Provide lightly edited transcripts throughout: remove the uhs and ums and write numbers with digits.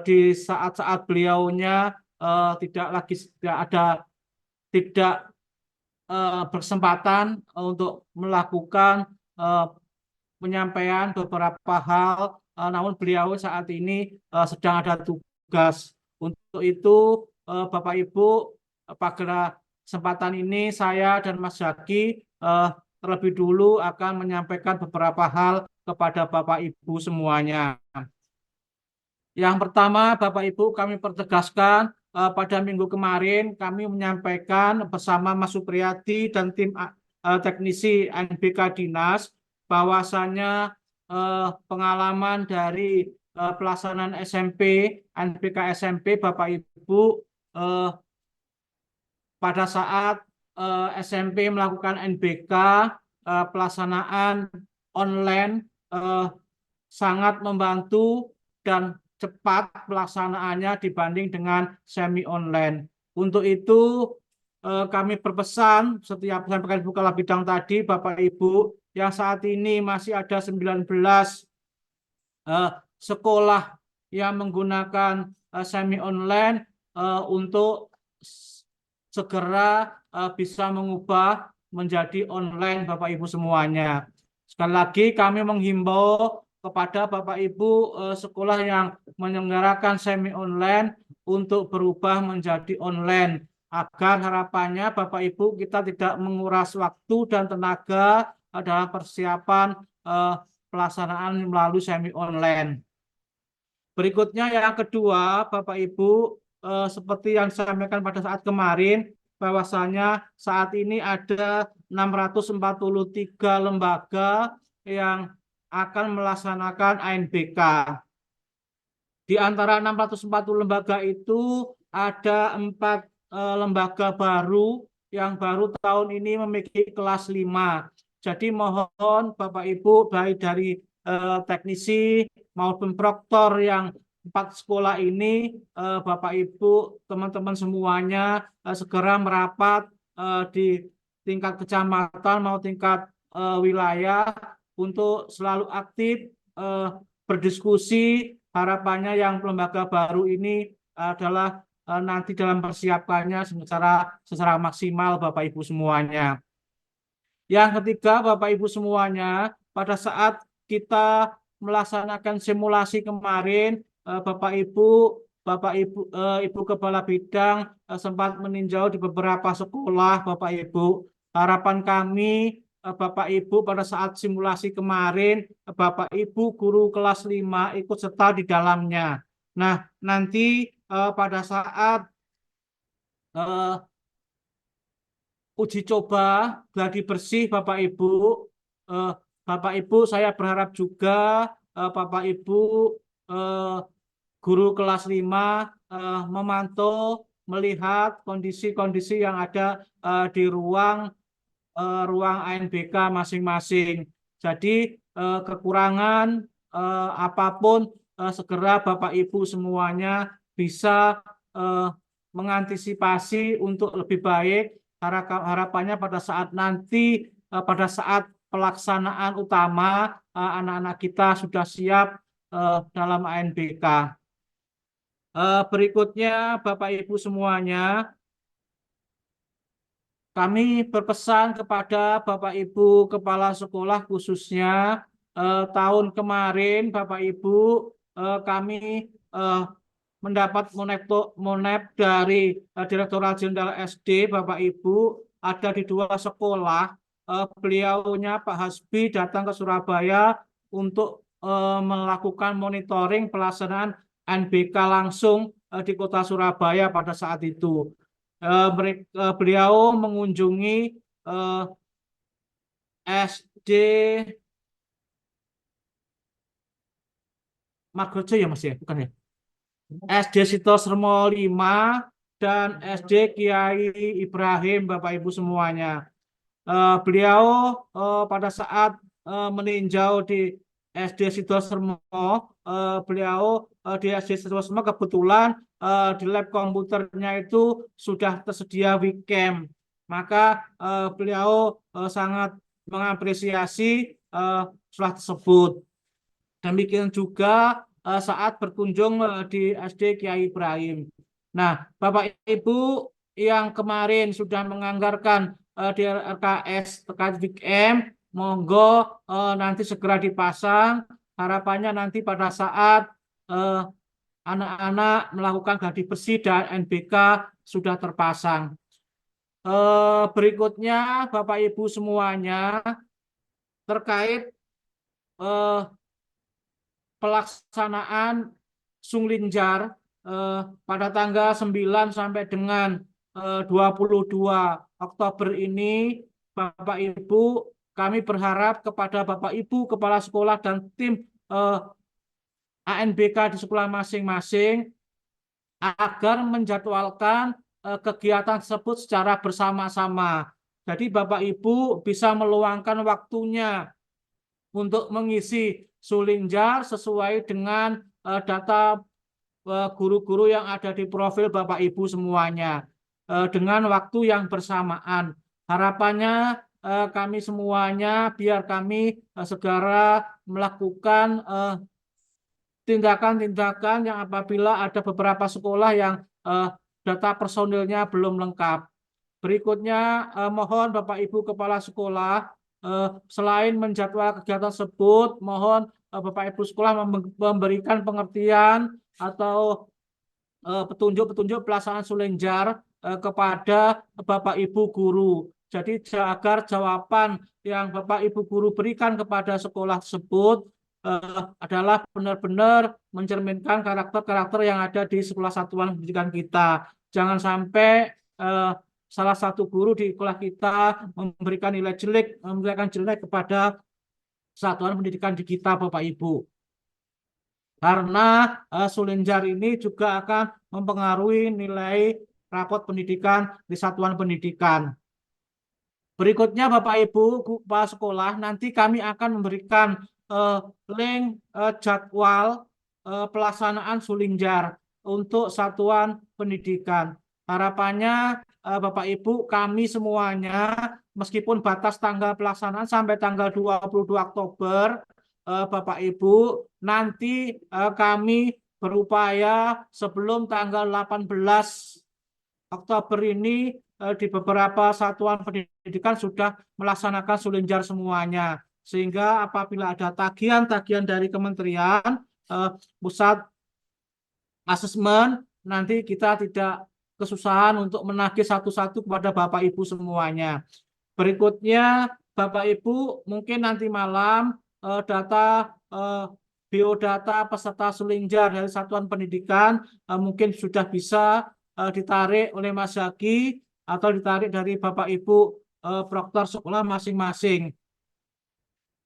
di saat-saat beliaunya tidak lagi tidak berkesempatan untuk melakukan eh, penyampaian beberapa hal, namun beliau saat ini sedang ada tugas. Untuk itu, Bapak Ibu, pada kesempatan ini saya dan Mas Zaki terlebih dulu akan menyampaikan beberapa hal kepada Bapak Ibu semuanya. Yang pertama, Bapak Ibu, kami pertegaskan pada minggu kemarin kami menyampaikan bersama Mas Supriyadi dan tim teknisi NBK Dinas bahwasannya pengalaman dari pelaksanaan SMP, NBK SMP, Bapak Ibu, eh, pada saat SMP melakukan NBK, pelaksanaan online eh, sangat membantu dan cepat pelaksanaannya dibanding dengan semi online. Untuk itu kami berpesan setiap sampaikan buka bidang tadi Bapak Ibu yang saat ini masih ada 19 sekolah yang menggunakan semi online untuk segera bisa mengubah menjadi online Bapak Ibu semuanya. Sekali lagi kami menghimbau kepada Bapak Ibu sekolah yang menyelenggarakan semi online untuk berubah menjadi online agar harapannya Bapak Ibu kita tidak menguras waktu dan tenaga dalam persiapan pelaksanaan melalui semi online. Berikutnya yang kedua, Bapak Ibu, seperti yang disampaikan pada saat kemarin, bahwasanya saat ini ada 643 lembaga yang akan melaksanakan ANBK. Di antara 640 lembaga itu ada 4 lembaga baru yang baru tahun ini memiliki kelas 5. Jadi mohon Bapak Ibu baik dari teknisi maupun proktor yang 4 sekolah ini, Bapak Ibu, teman-teman semuanya segera merapat di tingkat kecamatan maupun tingkat wilayah untuk selalu aktif berdiskusi. Harapannya yang lembaga baru ini adalah nanti dalam persiapannya secara maksimal Bapak Ibu semuanya. Yang ketiga, Bapak Ibu semuanya, pada saat kita melaksanakan simulasi kemarin, Ibu Kepala Bidang sempat meninjau di beberapa sekolah, Bapak Ibu. Harapan kami, Bapak Ibu, pada saat simulasi kemarin, Bapak Ibu guru kelas 5 ikut serta di dalamnya. Nah, nanti pada saat uji coba gladi bersih eh, Bapak Ibu saya berharap juga Bapak Ibu eh, guru kelas 5 memantau melihat kondisi-kondisi yang ada di ruang ANBK masing-masing. Jadi kekurangan apapun segera Bapak Ibu semuanya bisa eh, mengantisipasi untuk lebih baik. Harapannya pada saat nanti pada saat pelaksanaan utama anak-anak kita sudah siap dalam ANBK. Berikutnya Bapak Ibu semuanya, kami berpesan kepada Bapak Ibu Kepala Sekolah khususnya tahun kemarin Bapak Ibu kami mendapat monep dari Direktorat Jenderal SD Bapak Ibu ada di 2 sekolah. Beliaunya Pak Hasbi datang ke Surabaya untuk melakukan monitoring pelaksanaan NBK langsung di Kota Surabaya pada saat itu. Beliau mengunjungi SD Margojo ya Mas ya, bukan ya? SD Sitosremo 5 dan SD Kiai Ibrahim Bapak Ibu semuanya. Beliau pada saat meninjau di SD Sitosremo, beliau di SD Sitosremo kebetulan di lab komputernya itu sudah tersedia webcam. Maka beliau sangat mengapresiasi surat tersebut. Demikian juga saat berkunjung di SD Kiai Ibrahim. Nah, Bapak Ibu yang kemarin sudah menganggarkan di RKS terkait WIKM, monggo nanti segera dipasang. Harapannya nanti pada saat anak-anak melakukan gladi bersih dan NBK sudah terpasang. Berikutnya Bapak Ibu semuanya terkait pelaksanaan Sunglinjar pada tanggal 9 sampai dengan 22 Oktober ini, Bapak Ibu, kami berharap kepada Bapak Ibu Kepala Sekolah dan tim ANBK di sekolah masing-masing agar menjadwalkan kegiatan tersebut secara bersama-sama. Jadi Bapak Ibu bisa meluangkan waktunya untuk mengisi Sulinjar sesuai dengan data guru-guru yang ada di profil Bapak Ibu semuanya dengan waktu yang bersamaan. Harapannya kami semuanya biar kami segera melakukan tindakan-tindakan yang apabila ada beberapa sekolah yang data personilnya belum lengkap. Berikutnya mohon Bapak Ibu Kepala Sekolah selain menjadwal kegiatan tersebut, mohon Bapak Ibu sekolah memberikan pengertian atau petunjuk-petunjuk pelaksanaan Sulinjar kepada Bapak Ibu guru. Jadi agar jawaban yang Bapak Ibu guru berikan kepada sekolah tersebut adalah benar-benar mencerminkan karakter-karakter yang ada di sekolah satuan pendidikan kita. Jangan sampai salah satu guru di sekolah kita memberikan nilai jelek, memberikan jelek kepada satuan pendidikan di kita, Bapak Ibu. Karena Sulinjar ini juga akan mempengaruhi nilai rapot pendidikan di satuan pendidikan. Berikutnya Bapak Ibu Kepala Sekolah, nanti kami akan memberikan link jadwal pelaksanaan Sulinjar untuk satuan pendidikan. Harapannya Bapak Ibu kami semuanya meskipun batas tanggal pelaksanaan sampai tanggal 22 Oktober Bapak Ibu nanti kami berupaya sebelum tanggal 18 Oktober ini di beberapa satuan pendidikan sudah melaksanakan Sulinjar semuanya. Sehingga apabila ada tagihan-tagihan dari kementerian, pusat asesmen, nanti kita tidak kesusahan untuk menagih satu-satu kepada Bapak Ibu semuanya. Berikutnya, Bapak Ibu mungkin nanti malam data biodata peserta Sulinjar dari satuan pendidikan mungkin sudah bisa ditarik oleh Mas Zaki atau ditarik dari Bapak Ibu proktor sekolah masing-masing.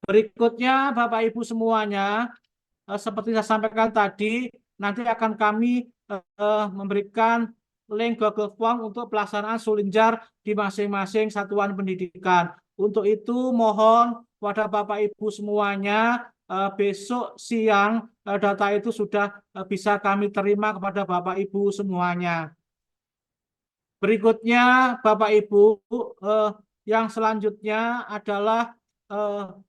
Berikutnya Bapak Ibu semuanya, seperti saya sampaikan tadi, nanti akan kami memberikan link Google Form untuk pelaksanaan Sulinjar di masing-masing satuan pendidikan. Untuk itu mohon pada Bapak Ibu semuanya, besok siang data itu sudah bisa kami terima kepada Bapak Ibu semuanya. Berikutnya Bapak Ibu, yang selanjutnya adalah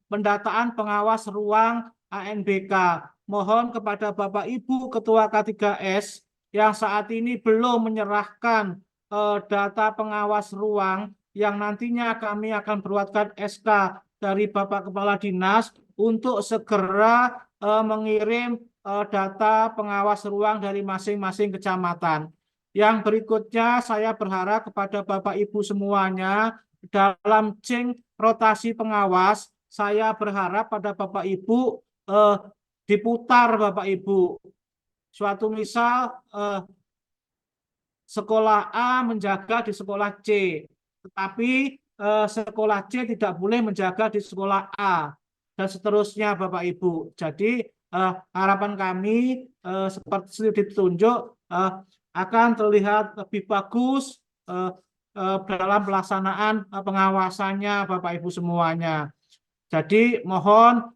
pendataan pengawas ruang ANBK. Mohon kepada Bapak Ibu Ketua K3S yang saat ini belum menyerahkan data pengawas ruang yang nantinya kami akan buatkan SK dari Bapak Kepala Dinas untuk segera mengirim data pengawas ruang dari masing-masing kecamatan. Yang berikutnya saya berharap kepada Bapak Ibu semuanya dalam ceng rotasi pengawas, saya berharap pada Bapak Ibu diputar Bapak Ibu. Suatu misal sekolah A menjaga di sekolah C, tetapi sekolah C tidak boleh menjaga di sekolah A dan seterusnya Bapak Ibu. Jadi harapan kami seperti ditunjuk akan terlihat lebih bagus dalam pelaksanaan pengawasannya Bapak Ibu semuanya. Jadi mohon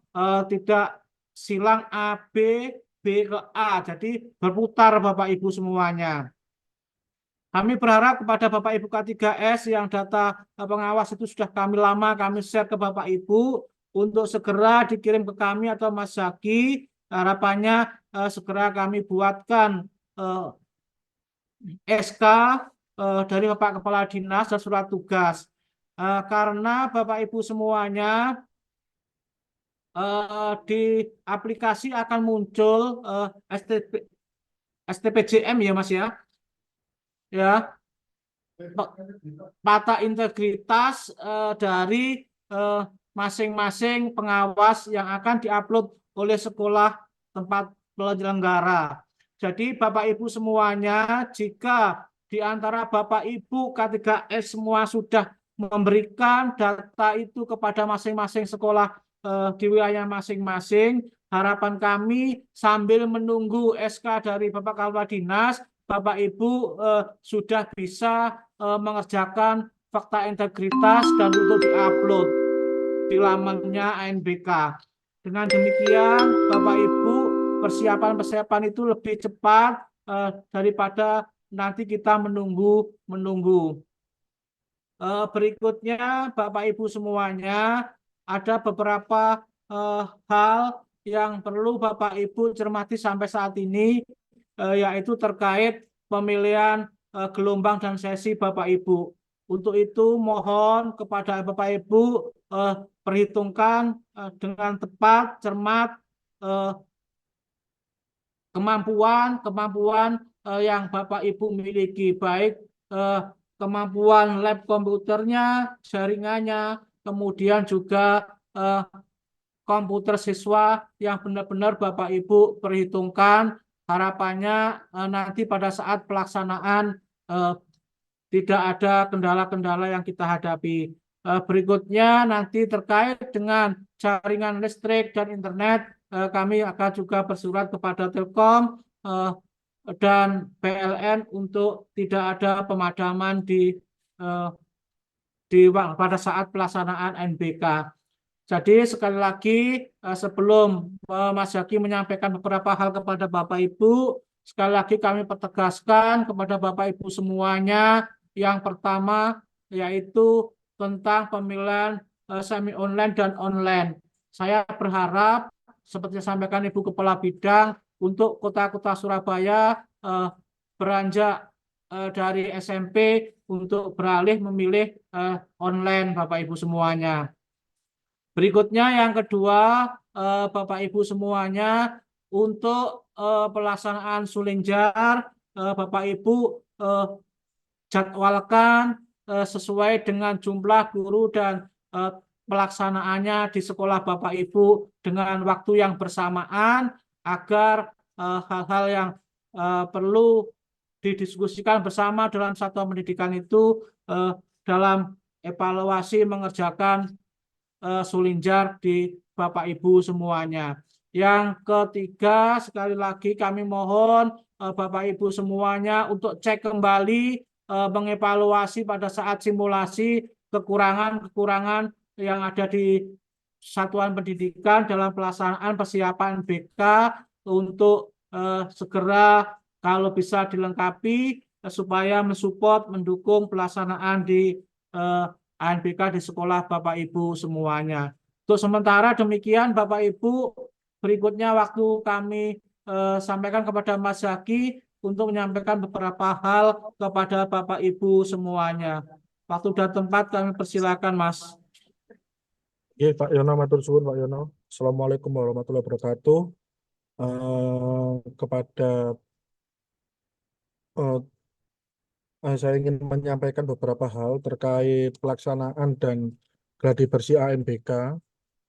tidak silang A, B, B ke A. Jadi berputar Bapak Ibu semuanya. Kami berharap kepada Bapak Ibu K3S yang data pengawas itu sudah kami share ke Bapak Ibu untuk segera dikirim ke kami atau Mas Zaki harapannya segera kami buatkan SK dari Bapak Kepala Dinas dan surat tugas. Karena Bapak Ibu semuanya di aplikasi akan muncul STP, STPJM ya Mas ya mata integritas dari masing-masing pengawas yang akan diupload oleh sekolah tempat penyelenggara. Jadi Bapak Ibu semuanya, jika di antara Bapak Ibu K3S semua sudah memberikan data itu kepada masing-masing sekolah di wilayah masing-masing, harapan kami sambil menunggu SK dari Bapak Kepala Dinas, Bapak Ibu sudah bisa mengerjakan fakta integritas dan untuk diupload di lamannya ANBK. Dengan demikian, Bapak Ibu, persiapan-persiapan itu lebih cepat daripada nanti kita menunggu. Berikutnya, Bapak Ibu semuanya, ada beberapa hal yang perlu Bapak Ibu cermati sampai saat ini, yaitu terkait pemilihan gelombang dan sesi Bapak Ibu. Untuk itu mohon kepada Bapak Ibu perhitungkan dengan tepat, cermat kemampuan yang Bapak Ibu miliki, baik kemampuan lab komputernya, jaringannya, kemudian juga komputer siswa yang benar-benar Bapak Ibu perhitungkan. Harapannya nanti pada saat pelaksanaan tidak ada kendala-kendala yang kita hadapi. Berikutnya nanti terkait dengan jaringan listrik dan internet, kami akan juga bersurat kepada Telkom dan PLN untuk tidak ada pemadaman pada saat pelaksanaan NBK. Jadi sekali lagi sebelum Mas Zaki menyampaikan beberapa hal kepada Bapak Ibu, sekali lagi kami pertegaskan kepada Bapak Ibu semuanya, yang pertama yaitu tentang pemilihan semi online dan online. Saya berharap seperti disampaikan Ibu Kepala Bidang untuk kota-kota Surabaya beranjak dari SMP untuk beralih memilih online Bapak Ibu semuanya. Berikutnya yang kedua, Bapak Ibu semuanya, untuk pelaksanaan Sulinjar, Bapak Ibu jadwalkan sesuai dengan jumlah guru dan pelaksanaannya di sekolah Bapak Ibu dengan waktu yang bersamaan agar hal-hal yang perlu didiskusikan bersama dalam satuan pendidikan itu dalam evaluasi mengerjakan Sulinjar di Bapak Ibu semuanya. Yang ketiga, sekali lagi kami mohon Bapak Ibu semuanya untuk cek kembali, mengevaluasi pada saat simulasi kekurangan-kekurangan yang ada di satuan pendidikan dalam pelaksanaan persiapan BK untuk segera kalau bisa dilengkapi supaya mensupport, mendukung pelaksanaan di ANBK di sekolah Bapak Ibu semuanya. Untuk sementara demikian Bapak Ibu, berikutnya waktu kami sampaikan kepada Mas Zaki untuk menyampaikan beberapa hal kepada Bapak Ibu semuanya. Waktu dan tempat kami persilakan Mas. Oke, Pak Yono, matur suwun Pak Yono. Assalamualaikum warahmatullahi wabarakatuh. Kepada saya ingin menyampaikan beberapa hal terkait pelaksanaan dan gladi bersih ANBK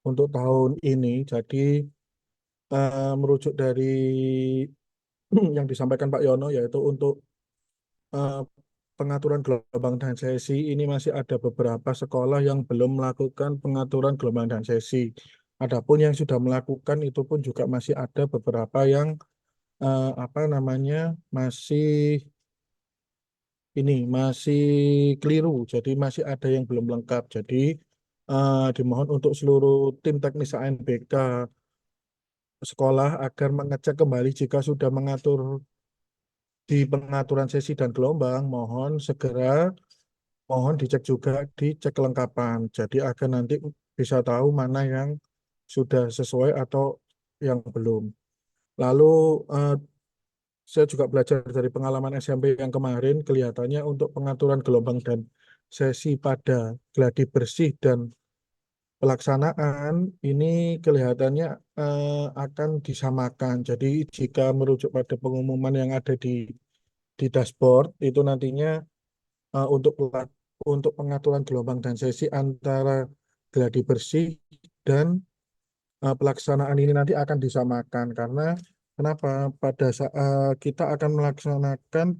untuk tahun ini. Jadi merujuk dari yang disampaikan Pak Yono, yaitu untuk eh, pengaturan gelombang dan sesi ini masih ada beberapa sekolah yang belum melakukan pengaturan gelombang dan sesi. Adapun yang sudah melakukan itu pun juga masih ada beberapa yang apa namanya masih keliru. Jadi masih ada yang belum lengkap. Jadi dimohon untuk seluruh tim teknis ANBK sekolah agar mengecek kembali jika sudah mengatur di pengaturan sesi dan gelombang, mohon dicek juga dicek kelengkapan. Jadi agar nanti bisa tahu mana yang sudah sesuai atau yang belum. Lalu eh, saya juga belajar dari pengalaman SMP yang kemarin, kelihatannya untuk pengaturan gelombang dan sesi pada gladi bersih dan pelaksanaan ini kelihatannya akan disamakan. Jadi jika merujuk pada pengumuman yang ada di dashboard itu nantinya untuk untuk pengaturan gelombang dan sesi antara gladi bersih dan pelaksanaan ini nanti akan disamakan karena kenapa? Pada saat kita akan melaksanakan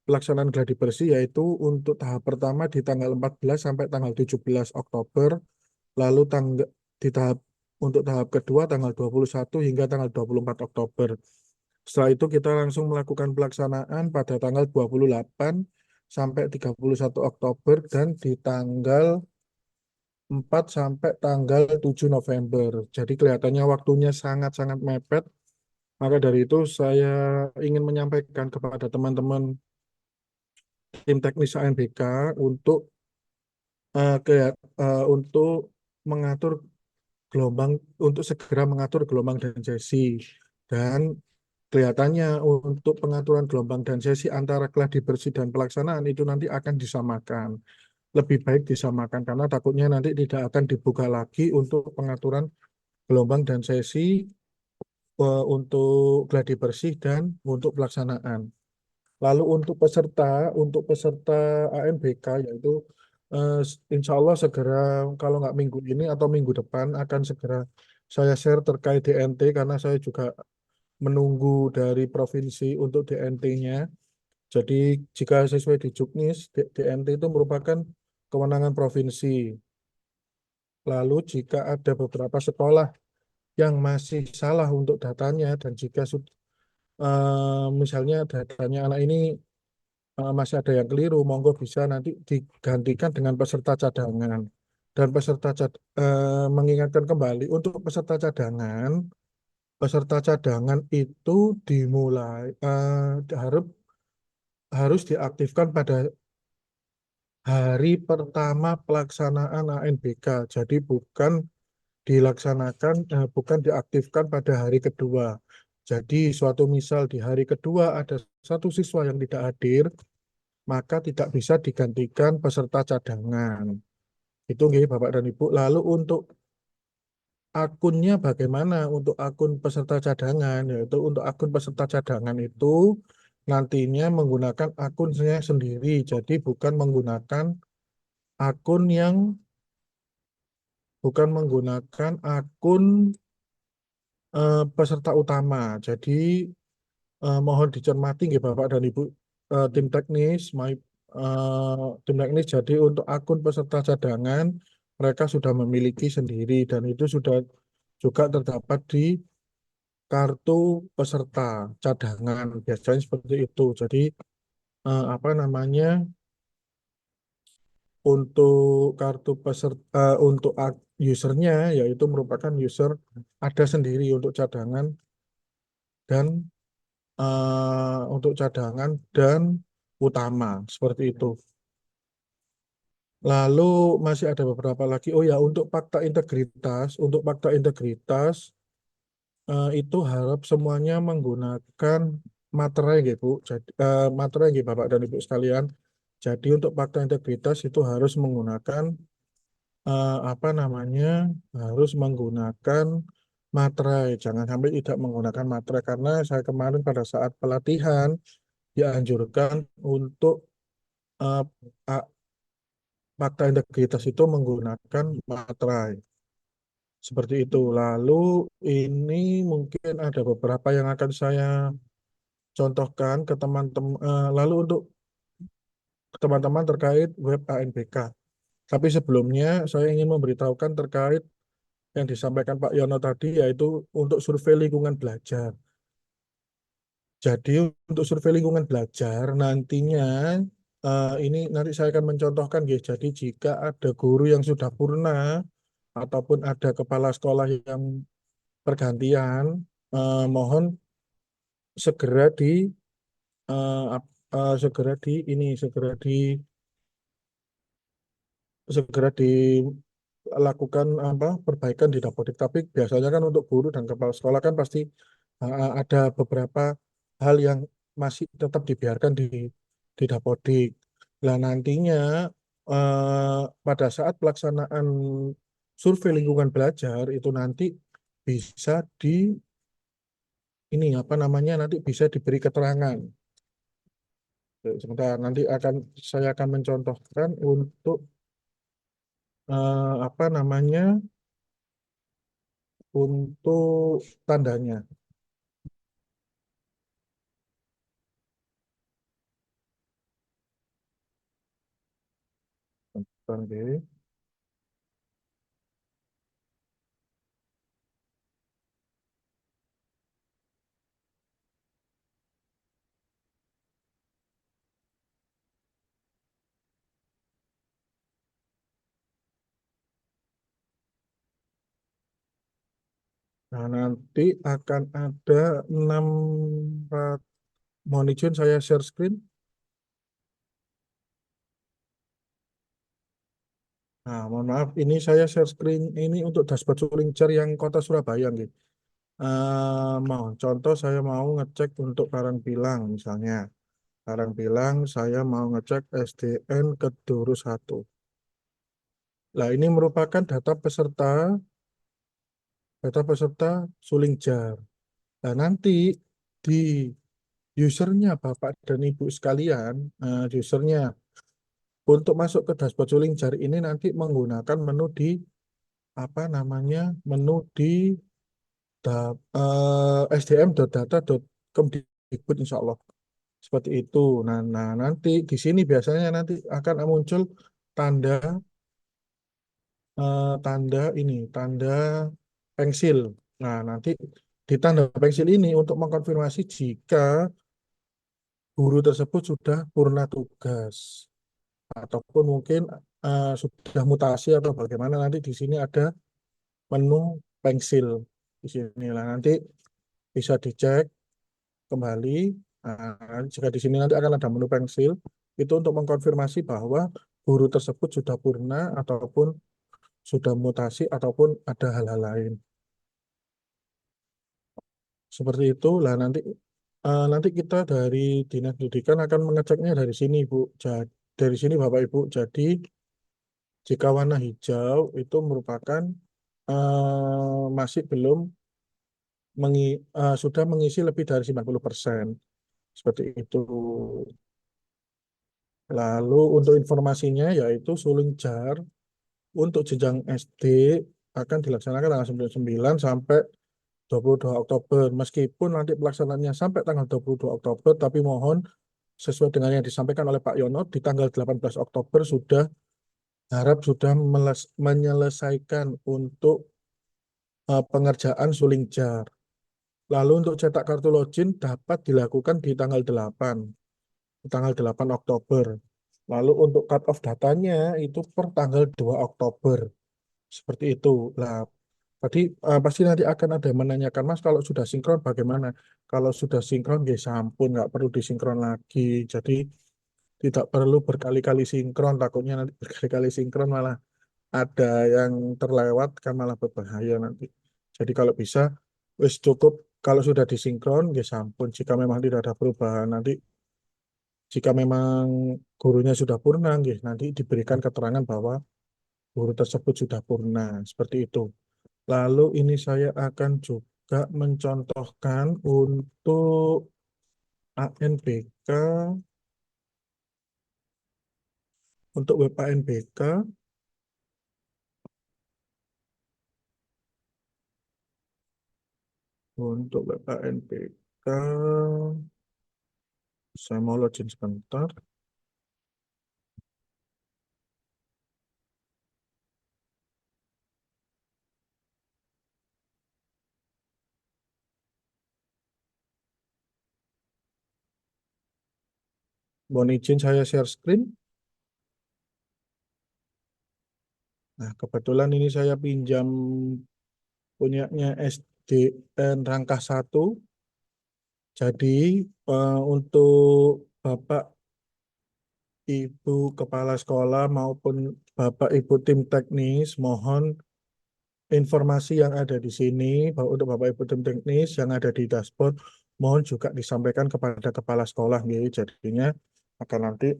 pelaksanaan gladi bersih yaitu untuk tahap pertama di tanggal 14 sampai tanggal 17 Oktober, lalu di untuk tahap kedua tanggal 21 hingga tanggal 24 Oktober. Setelah itu kita langsung melakukan pelaksanaan pada tanggal 28 sampai 31 Oktober dan di tanggal 4 sampai tanggal 7 November. Jadi kelihatannya waktunya sangat-sangat mepet. Maka dari itu saya ingin menyampaikan kepada teman-teman tim teknis ANBK untuk untuk mengatur gelombang untuk segera mengatur gelombang dan sesi dan kelihatannya untuk pengaturan gelombang dan sesi antara gladi bersih dan pelaksanaan itu nanti akan disamakan. Lebih baik disamakan karena takutnya nanti tidak akan dibuka lagi untuk pengaturan gelombang dan sesi untuk gladi bersih dan untuk pelaksanaan. Lalu untuk peserta ANBK yaitu insya Allah segera kalau nggak minggu ini atau minggu depan akan segera saya share terkait DNT karena saya juga menunggu dari provinsi untuk DNT-nya. Jadi jika sesuai di Juknis, DNT itu merupakan kewenangan provinsi. Lalu jika ada beberapa sekolah yang masih salah untuk datanya dan jika misalnya datanya anak ini masih ada yang keliru, monggo bisa nanti digantikan dengan peserta cadangan. Dan mengingatkan kembali untuk peserta cadangan itu dimulai harus harus diaktifkan pada hari pertama pelaksanaan ANBK. Jadi bukan diaktifkan pada hari kedua. Jadi suatu misal di hari kedua ada satu siswa yang tidak hadir, maka tidak bisa digantikan peserta cadangan. Itu nggih Bapak dan Ibu. Lalu untuk akunnya bagaimana untuk akun peserta cadangan? Yaitu untuk akun peserta cadangan itu nantinya menggunakan akunnya sendiri. Jadi akun yang bukan menggunakan akun peserta utama. Jadi mohon dicermati nggih Bapak dan Ibu tim teknis, tim teknis. Jadi untuk akun peserta cadangan mereka sudah memiliki sendiri dan itu sudah juga terdapat di kartu peserta cadangan. Biasanya seperti itu. Jadi apa namanya untuk kartu peserta untuk usernya yaitu merupakan user ada sendiri dan untuk cadangan dan utama seperti itu. Lalu masih ada beberapa lagi. Oh ya, untuk fakta integritas itu harap semuanya menggunakan materai, gitu, Bu. Jadi materai, gitu, Bapak dan Ibu sekalian. Jadi untuk fakta integritas itu harus menggunakan apa namanya? Harus menggunakan materai. Jangan sampai tidak menggunakan materai karena saya kemarin pada saat pelatihan dianjurkan untuk eh, a- fakta integritas itu menggunakan materai. Seperti itu. Lalu ini mungkin ada beberapa yang akan saya contohkan ke teman-teman. Lalu untuk teman-teman terkait web ANBK. Tapi sebelumnya saya ingin memberitahukan terkait yang disampaikan Pak Yono tadi yaitu untuk survei lingkungan belajar. Jadi untuk survei lingkungan belajar nantinya ini nanti saya akan mencontohkan guys. Jadi jika ada guru yang sudah purna ataupun ada kepala sekolah yang pergantian, mohon segera di eh, ap- segera di ini segera di lakukan apa perbaikan di Dapodik. Tapi biasanya kan untuk guru dan kepala sekolah kan pasti ada beberapa hal yang masih tetap dibiarkan di Dapodik. Nah, nantinya pada saat pelaksanaan survei lingkungan belajar itu nanti bisa di ini apa namanya nanti bisa diberi keterangan. Sebentar, nanti saya akan mencontohkan untuk apa namanya untuk tandanya. Oke. Nah, nanti akan ada 6 mohon izin saya share screen. Nah, mohon maaf, ini saya share screen ini untuk dashboard Sulingjar yang Kota Surabaya, gitu. Mau contoh saya mau ngecek untuk Karangpilang misalnya. Karangpilang saya mau ngecek SDN Keduru 1. Nah, ini merupakan data peserta Sulingjar. Nah, nanti di usernya Bapak dan Ibu sekalian, usernya untuk masuk ke dashboard Sulingjar ini nanti menggunakan menu di apa namanya menu di sdm.data.kemdikbud insya Allah seperti itu. Nah, nanti di sini biasanya nanti akan muncul tanda tanda pensil. Nah, nanti di tanda pensil ini untuk mengkonfirmasi jika guru tersebut sudah purna tugas ataupun mungkin sudah mutasi atau bagaimana nanti di sini ada menu pensil di sini lah nanti bisa dicek kembali. Jika di sini nanti akan ada menu pensil itu untuk mengkonfirmasi bahwa guru tersebut sudah purna ataupun sudah mutasi ataupun ada hal-hal lain seperti itu lah nanti kita dari Dinas Pendidikan akan mengeceknya dari sini Bu. Dari sini Bapak Ibu. Jadi jika warna hijau itu merupakan masih belum sudah mengisi lebih dari 90%. Seperti itu. Lalu untuk informasinya yaitu Sulingjar untuk jenjang SD akan dilaksanakan tanggal 9 sampai 22 Oktober. Meskipun nanti pelaksanaannya sampai tanggal 22 Oktober, tapi mohon sesuai dengan yang disampaikan oleh Pak Yono di tanggal 18 Oktober sudah menyelesaikan untuk pengerjaan Sulingjar. Lalu untuk cetak kartu login dapat dilakukan di tanggal 8 Oktober. Lalu untuk cut off datanya itu per tanggal 2 Oktober. Seperti itu. Nah, tadi pasti nanti akan ada yang menanyakan, Mas, kalau sudah sinkron bagaimana? Kalau sudah sinkron, ya sampun, nggak perlu disinkron lagi. Jadi tidak perlu berkali-kali sinkron, takutnya nanti berkali-kali sinkron malah ada yang terlewat kan malah berbahaya nanti. Jadi kalau bisa wis cukup kalau sudah disinkron ya sampun jika memang tidak ada perubahan nanti jika memang gurunya sudah purna ya, nanti diberikan keterangan bahwa guru tersebut sudah purna seperti itu. Lalu ini saya akan juga mencontohkan untuk ANBK untuk web ANBK untuk web ANBK saya mau login sebentar. Mohon izin saya share screen. Nah, kebetulan ini saya pinjam punyanya SDN Rangkah 1. Jadi untuk Bapak Ibu Kepala Sekolah maupun Bapak Ibu tim teknis, mohon informasi yang ada di sini, untuk Bapak Ibu tim teknis yang ada di dashboard, mohon juga disampaikan kepada Kepala Sekolah. Gitu. Jadinya akan nanti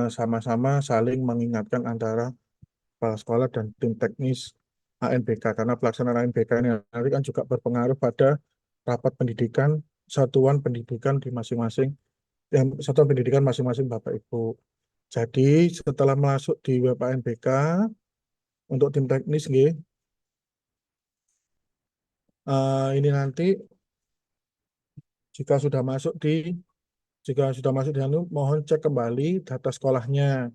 sama-sama saling mengingatkan antara Kepala Sekolah dan tim teknis ANBK. Karena pelaksanaan ANBK ini nanti kan juga berpengaruh pada rapat pendidikan, satuan pendidikan di masing-masing, satuan pendidikan masing-masing Bapak Ibu. Jadi setelah masuk di web ANBK untuk tim teknis, nggih, ini nanti jika sudah masuk di jika sudah masuk di anu, mohon cek kembali data sekolahnya.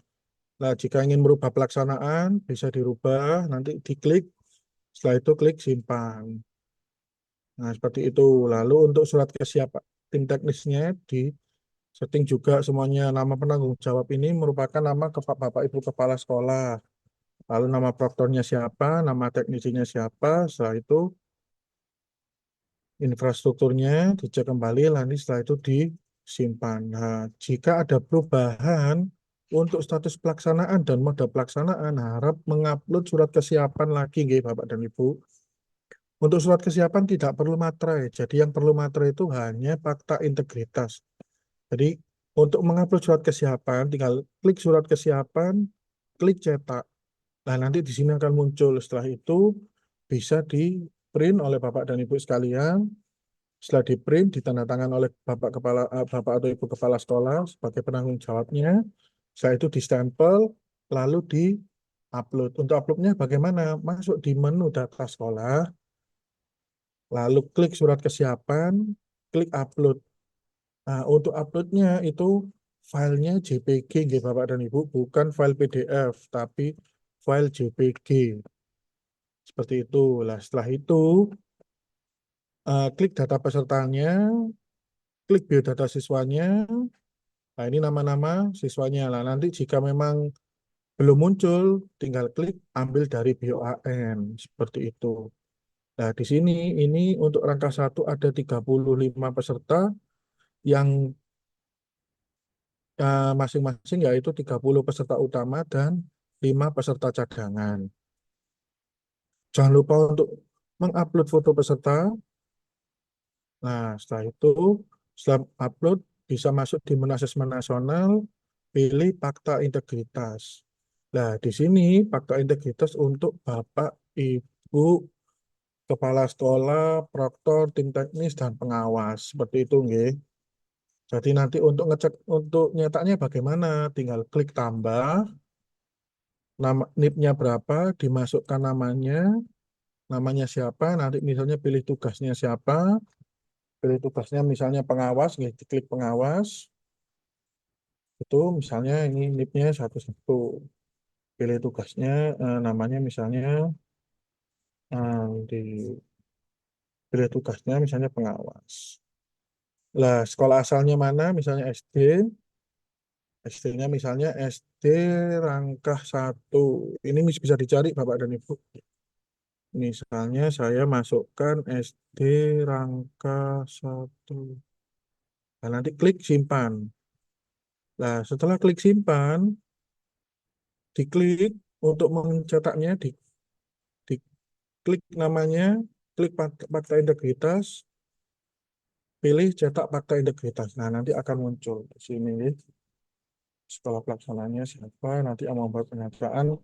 Nah, jika ingin merubah pelaksanaan bisa dirubah, nanti diklik, setelah itu klik simpan. Nah, seperti itu. Lalu untuk surat kesiapan tim teknisnya di setting juga semuanya, nama penanggung jawab ini merupakan nama Bapak Ibu Kepala Sekolah. Lalu nama proktornya siapa, nama teknisinya siapa, setelah itu infrastrukturnya dicek kembali, nanti setelah itu disimpan. Nah, jika ada perubahan untuk status pelaksanaan dan mode pelaksanaan, harap mengupload surat kesiapan lagi, nggih, Bapak dan Ibu. Untuk surat kesiapan tidak perlu materai, jadi yang perlu materai itu hanya fakta integritas. Jadi untuk mengupload surat kesiapan, tinggal klik surat kesiapan, klik cetak. Nah, nanti di sini akan muncul. Setelah itu bisa di print oleh Bapak dan Ibu sekalian. Setelah di print, ditandatangan oleh Bapak atau Ibu Kepala Sekolah sebagai penanggung jawabnya. Setelah itu distempel, lalu di-upload. Untuk uploadnya bagaimana? Masuk di menu data sekolah, lalu klik surat kesiapan, klik upload. Nah, untuk uploadnya itu filenya JPG, nggih, Bapak dan Ibu, bukan file PDF, tapi file JPG. Seperti itu. Lah, setelah itu, klik data pesertanya, klik biodata siswanya. Nah, ini nama-nama siswanya. Nah, nanti jika memang belum muncul, tinggal klik ambil dari BOAN. Seperti itu. Nah, di sini ini untuk rangka 1 ada 35 peserta yang masing-masing yaitu 30 peserta utama dan 5 peserta cadangan. Jangan lupa untuk mengupload foto peserta. Nah, setelah itu, setelah upload, bisa masuk di menu asesmen nasional, pilih fakta integritas. Nah, di sini fakta integritas untuk Bapak, Ibu, Kepala Sekolah, Proktor, tim teknis, dan pengawas. Seperti itu, nggih. Jadi nanti untuk ngecek, untuk nyetaknya bagaimana, tinggal klik tambah, nama NIP-nya berapa, dimasukkan namanya siapa, nanti misalnya pilih tugasnya siapa, pilih tugasnya misalnya pengawas, nggih, diklik pengawas, itu misalnya ini NIP-nya satu-satu, pilih tugasnya, namanya misalnya, dipilih tugasnya misalnya pengawas. Lah, sekolah asalnya mana, misalnya SD, SD-nya misalnya SD Rangkah 1. Ini bisa dicari Bapak dan Ibu. Misalnya saya masukkan SD Rangka 1. Nah, nanti klik simpan. Nah, setelah klik simpan, diklik untuk mencetaknya, diklik namanya, klik fakta integritas, pilih cetak fakta integritas. Nah, nanti akan muncul di sini. Sekolah pelaksananya siapa, nanti yang membuat pernyataan,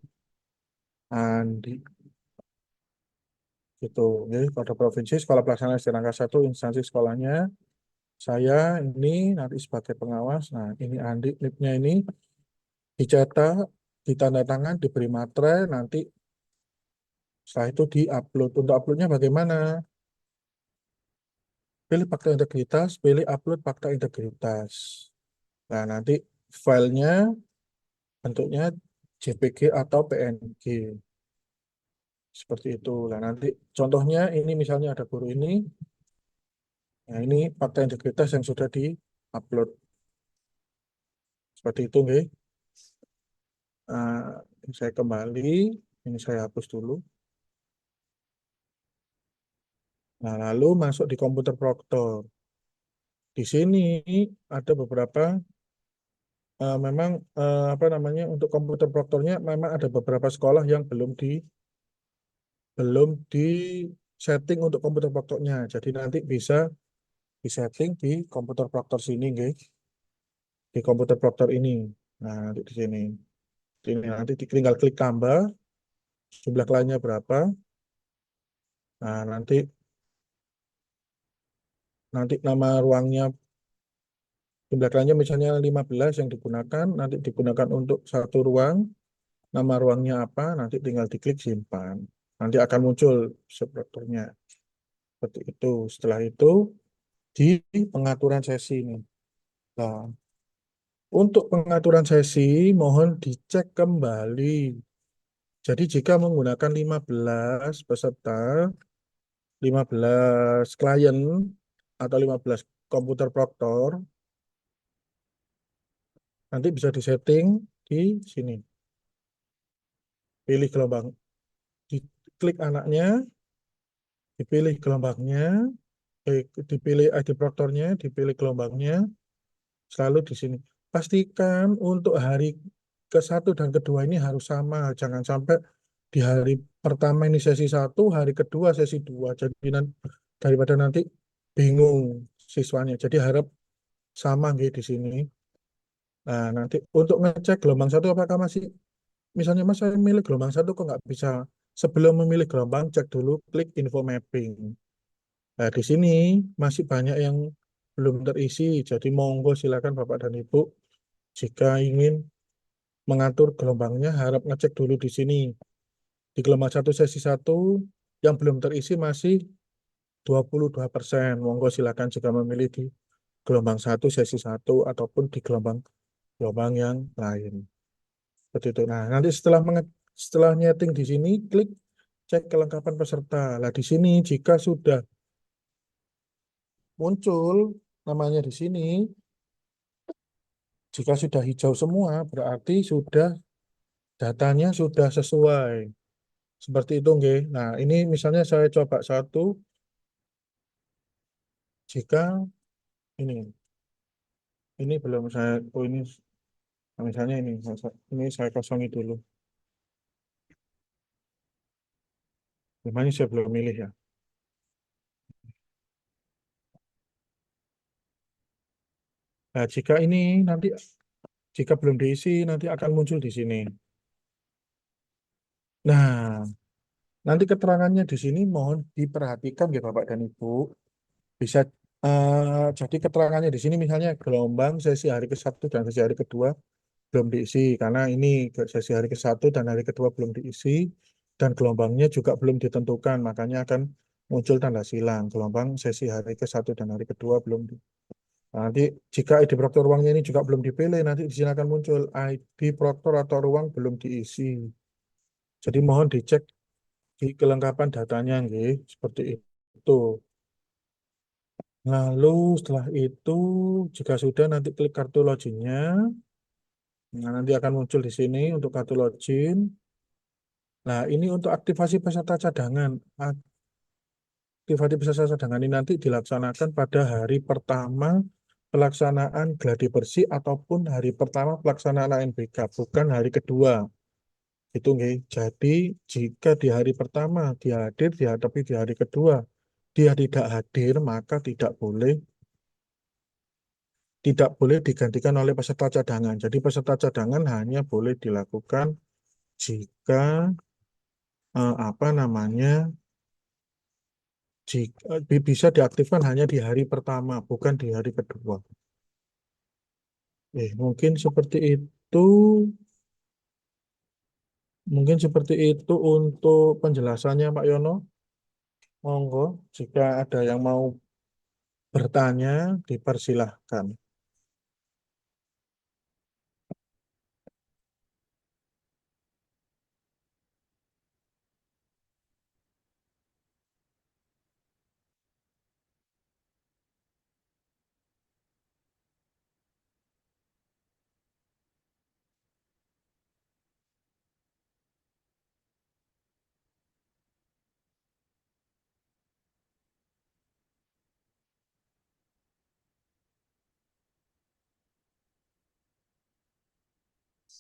Andi. Gitu. Jadi pada provinsi, sekolah pelaksana SD Rangka 1, instansi sekolahnya, saya ini nanti sebagai pengawas. Nah, ini Andi, NIP-nya ini dicetak, ditanda tangan, diberi materai, nanti setelah itu di-upload. Untuk uploadnya bagaimana? Pilih fakta integritas, pilih upload fakta integritas. Nah, nanti filenya bentuknya JPG atau PNG. Seperti itu. Nah, nanti contohnya ini misalnya ada guru ini. Nah, ini fakta integritas yang sudah di-upload. Seperti itu, nggih. Saya kembali, ini saya hapus dulu. Nah, lalu masuk di komputer Proktor. Di sini ada beberapa memang apa namanya untuk komputer proktornya memang ada beberapa sekolah yang belum di setting untuk komputer proktornya. Jadi nanti bisa disetting di komputer proktor sini, guys. Di komputer proktor ini. Nah, nanti di sini. Ini nanti tinggal klik tambah, jumlah kliennya berapa. Nah, nanti nama ruangnya, jumlah kliennya misalnya 15 yang digunakan, nanti digunakan untuk satu ruang, nama ruangnya apa, nanti tinggal diklik simpan. Nanti akan muncul strukturnya. Seperti itu. Setelah itu, di pengaturan sesi ini. Nah, untuk pengaturan sesi, mohon dicek kembali. Jadi jika menggunakan 15 peserta, 15 klien, atau 15 komputer proktor, nanti bisa disetting di sini. Pilih gelombang, diklik anaknya, dipilih gelombangnya, dipilih ID proktornya, dipilih gelombangnya, selalu di sini. Pastikan untuk hari ke-1 dan kedua ini harus sama. Jangan sampai di hari pertama ini sesi 1, hari kedua sesi 2. Jadi daripada nanti bingung siswanya. Jadi harap sama gitu di sini. Nah, nanti untuk ngecek gelombang satu apakah masih, misalnya Mas saya milih gelombang satu kok nggak bisa. Sebelum memilih gelombang, cek dulu klik info mapping. Nah, di sini masih banyak yang belum terisi. Jadi monggo silakan Bapak dan Ibu jika ingin mengatur gelombangnya harap ngecek dulu di sini. Di gelombang satu sesi satu yang belum terisi masih 22%. Monggo silakan jika memilih di gelombang satu sesi satu ataupun di gelombang gelombang yang lain. Seperti itu. Nah, nanti setelah nyeting di sini, klik cek kelengkapan peserta. Nah, di sini jika sudah muncul namanya di sini, jika sudah hijau semua, berarti sudah datanya sudah sesuai. Seperti itu, nggih. Nah, ini misalnya saya coba satu, jika ini belum saya, oh ini misalnya ini saya kosongi dulu. Namanya saya belum milih ya. Nah, jika ini nanti jika belum diisi nanti akan muncul di sini. Nah, nanti keterangannya di sini mohon diperhatikan ya Bapak dan Ibu. Bisa jadi keterangannya di sini misalnya gelombang sesi hari ke-1 dan sesi hari kedua belum diisi karena ini sesi hari ke-1 dan hari kedua belum diisi dan gelombangnya juga belum ditentukan makanya akan muncul tanda silang gelombang sesi hari ke-1 dan hari kedua belum di. Nah, nanti jika ID proktor ruangnya ini juga belum dipilih nanti di sini akan muncul ID proktor atau ruang belum diisi. Jadi mohon dicek di kelengkapan datanya nggih seperti itu. Lalu setelah itu jika sudah nanti klik kartu loginnya. Nah, nanti akan muncul di sini untuk kartu login. Nah, ini untuk aktivasi peserta cadangan. Aktivasi peserta cadangan ini nanti dilaksanakan pada hari pertama pelaksanaan gladi bersih ataupun hari pertama pelaksanaan ANBK, bukan hari kedua. Itu nggih. Jadi, jika di hari pertama dia hadir, tapi di hari kedua dia tidak hadir, maka tidak boleh digantikan oleh peserta cadangan. Jadi peserta cadangan hanya boleh dilakukan jika apa namanya jika bisa diaktifkan hanya di hari pertama, bukan di hari kedua. Mungkin seperti itu, mungkin seperti itu untuk penjelasannya Pak Yono. Monggo, jika ada yang mau bertanya, dipersilahkan.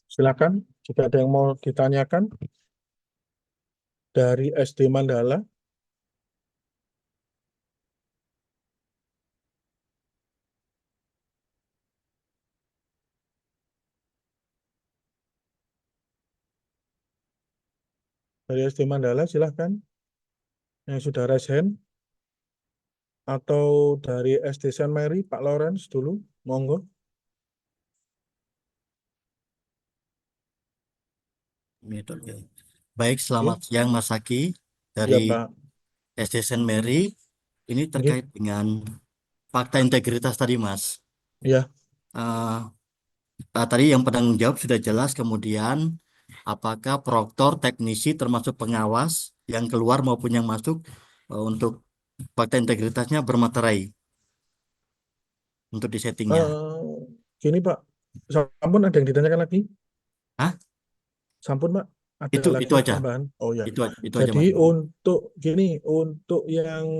Silakan jika ada yang mau ditanyakan dari SD Mandala. Dari SD Mandala silahkan yang sudah raise hand, atau dari SD Saint Mary Pak Lawrence dulu, monggo. Metode. Baik, Oke. selamat siang Mas Haki Ya dari Pak. SD Saint Mary. Ini Oke. terkait dengan fakta integritas tadi, Mas. Ya. Eh, Tadi yang penanggung jawab sudah jelas, kemudian apakah proktor, teknisi, termasuk pengawas yang keluar maupun yang masuk untuk fakta integritasnya bermaterai untuk di settingnya. Gini Pak, sampun ada yang ditanyakan lagi? Hah? Sampun Pak, ada Itu lagi aja. tambahan? Oh ya. Itu aja, Jadi Mas. untuk gini, untuk yang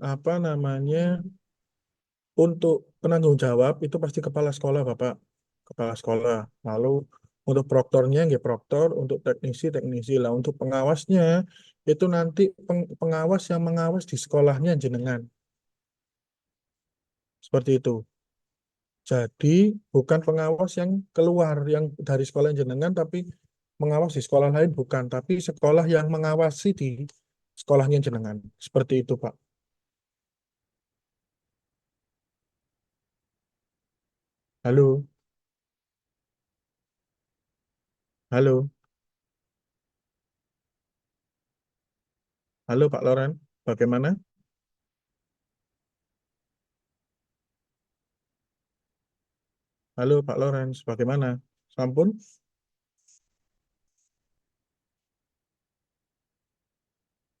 apa namanya, untuk penanggung jawab itu pasti kepala sekolah Bapak, kepala sekolah. Lalu untuk proktornya nggih proktor, untuk teknisi teknisi lah. Untuk pengawasnya itu nanti pengawas yang mengawas di sekolahnya jenengan. Seperti itu. Jadi bukan pengawas yang keluar yang dari sekolah jenengan, tapi mengawas di sekolah lain bukan, tapi sekolah yang mengawasi di sekolahnya jenengan. Seperti itu, Pak. Halo, halo, halo Pak Loren. Bagaimana? Halo Pak Lawrence, bagaimana? Sampun?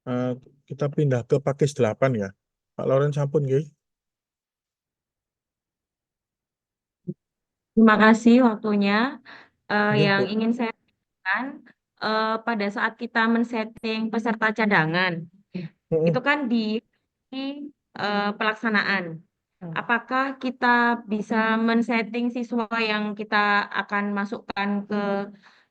Eh, kita pindah ke Pakis 8 ya. Pak Lawrence sampun nggih? Terima kasih waktunya. Nggih, Yang Bu. ingin saya tanyakan, pada saat kita men-setting peserta cadangan, Mm-mm. itu kan di pelaksanaan. Apakah kita bisa men-setting siswa yang kita akan masukkan ke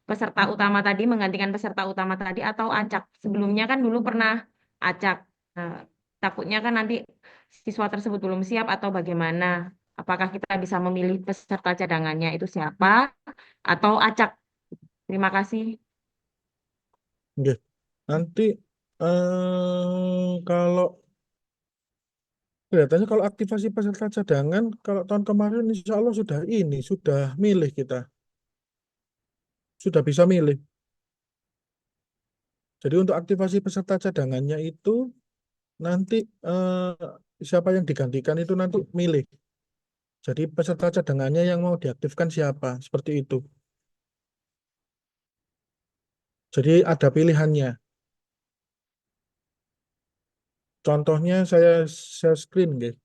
peserta utama tadi, menggantikan peserta utama tadi, atau acak? Sebelumnya kan dulu pernah acak. Nah, takutnya kan nanti siswa tersebut belum siap atau bagaimana? Apakah kita bisa memilih peserta cadangannya itu siapa atau acak? Terima kasih. Nggih. Nanti kalau kelihatannya kalau aktivasi peserta cadangan, kalau tahun kemarin insya Allah sudah ini, sudah milih kita. Sudah bisa milih. Jadi untuk aktivasi peserta cadangannya itu nanti siapa yang digantikan itu nanti milih. Jadi peserta cadangannya yang mau diaktifkan siapa, seperti itu. Jadi ada pilihannya. Contohnya saya share screen, guys.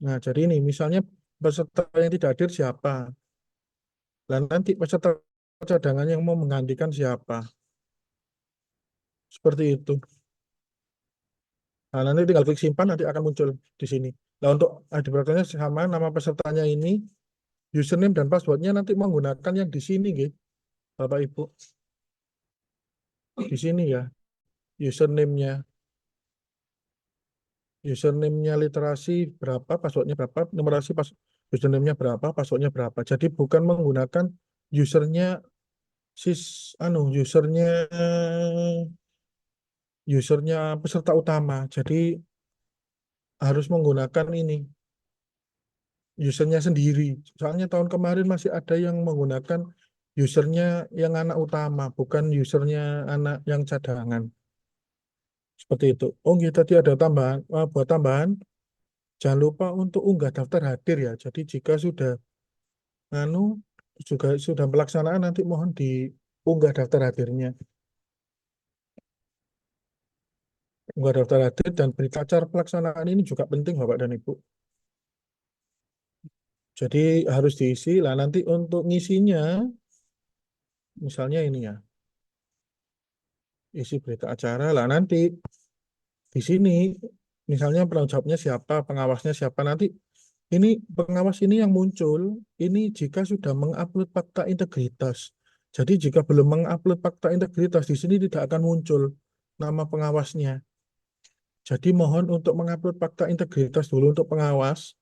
Nah, jadi ini misalnya peserta yang tidak hadir siapa. Dan nanti peserta cadangan yang mau menggantikan siapa. Seperti itu. Nah, nanti tinggal klik simpan, nanti akan muncul di sini. Nah, untuk ID berarti sama nama pesertanya ini, username dan passwordnya nanti menggunakan yang di sini, gitu, Bapak Ibu. Di sini ya, username-nya. Username-nya literasi berapa, passwordnya berapa, numerasi pas username-nya berapa, passwordnya berapa. Jadi bukan menggunakan usernya usernya usernya peserta utama. Jadi harus menggunakan ini usernya sendiri. Soalnya tahun kemarin masih ada yang menggunakan usernya yang anak utama, bukan usernya anak yang cadangan. Seperti itu. Oh, gitu, tadi ada tambahan, buat tambahan, jangan lupa untuk unggah daftar hadir ya. Jadi jika sudah anu juga sudah pelaksanaan nanti mohon diunggah daftar hadirnya. Unggah daftar hadir dan berita acara pelaksanaan ini juga penting Bapak dan Ibu. Jadi harus diisi lah nanti untuk ngisinya misalnya ini ya. Isi berita acara lah nanti di sini misalnya penanggung jawabnya siapa, pengawasnya siapa nanti Ini pengawas ini yang muncul ini jika sudah mengupload fakta integritas. Jadi jika belum mengupload fakta integritas di sini tidak akan muncul nama pengawasnya. Jadi mohon untuk mengupload fakta integritas dulu untuk pengawas,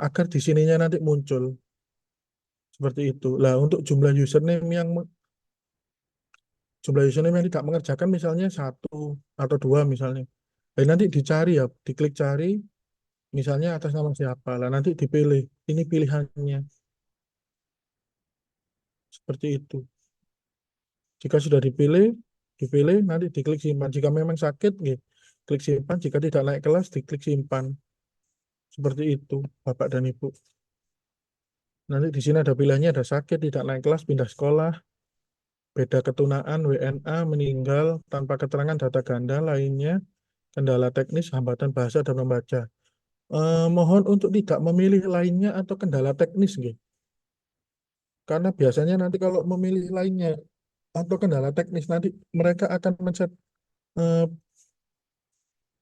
agar di sininya nanti muncul seperti itu. Lah untuk jumlah username yang tidak mengerjakan misalnya satu atau dua misalnya. Nanti dicari ya, diklik cari misalnya atas nama siapa. Lah nanti dipilih. Ini pilihannya seperti itu. Jika sudah dipilih nanti diklik simpan. Jika memang sakit, klik simpan. Jika tidak naik kelas, diklik simpan. Seperti itu, Bapak dan Ibu. Nanti di sini ada pilihannya, ada sakit, tidak naik kelas, pindah sekolah, beda ketunaan, WNA, meninggal, tanpa keterangan data ganda lainnya, kendala teknis, hambatan bahasa dan membaca. Mohon untuk tidak memilih lainnya atau kendala teknis, nggih. Karena biasanya nanti kalau memilih lainnya atau kendala teknis, nanti mereka akan eh,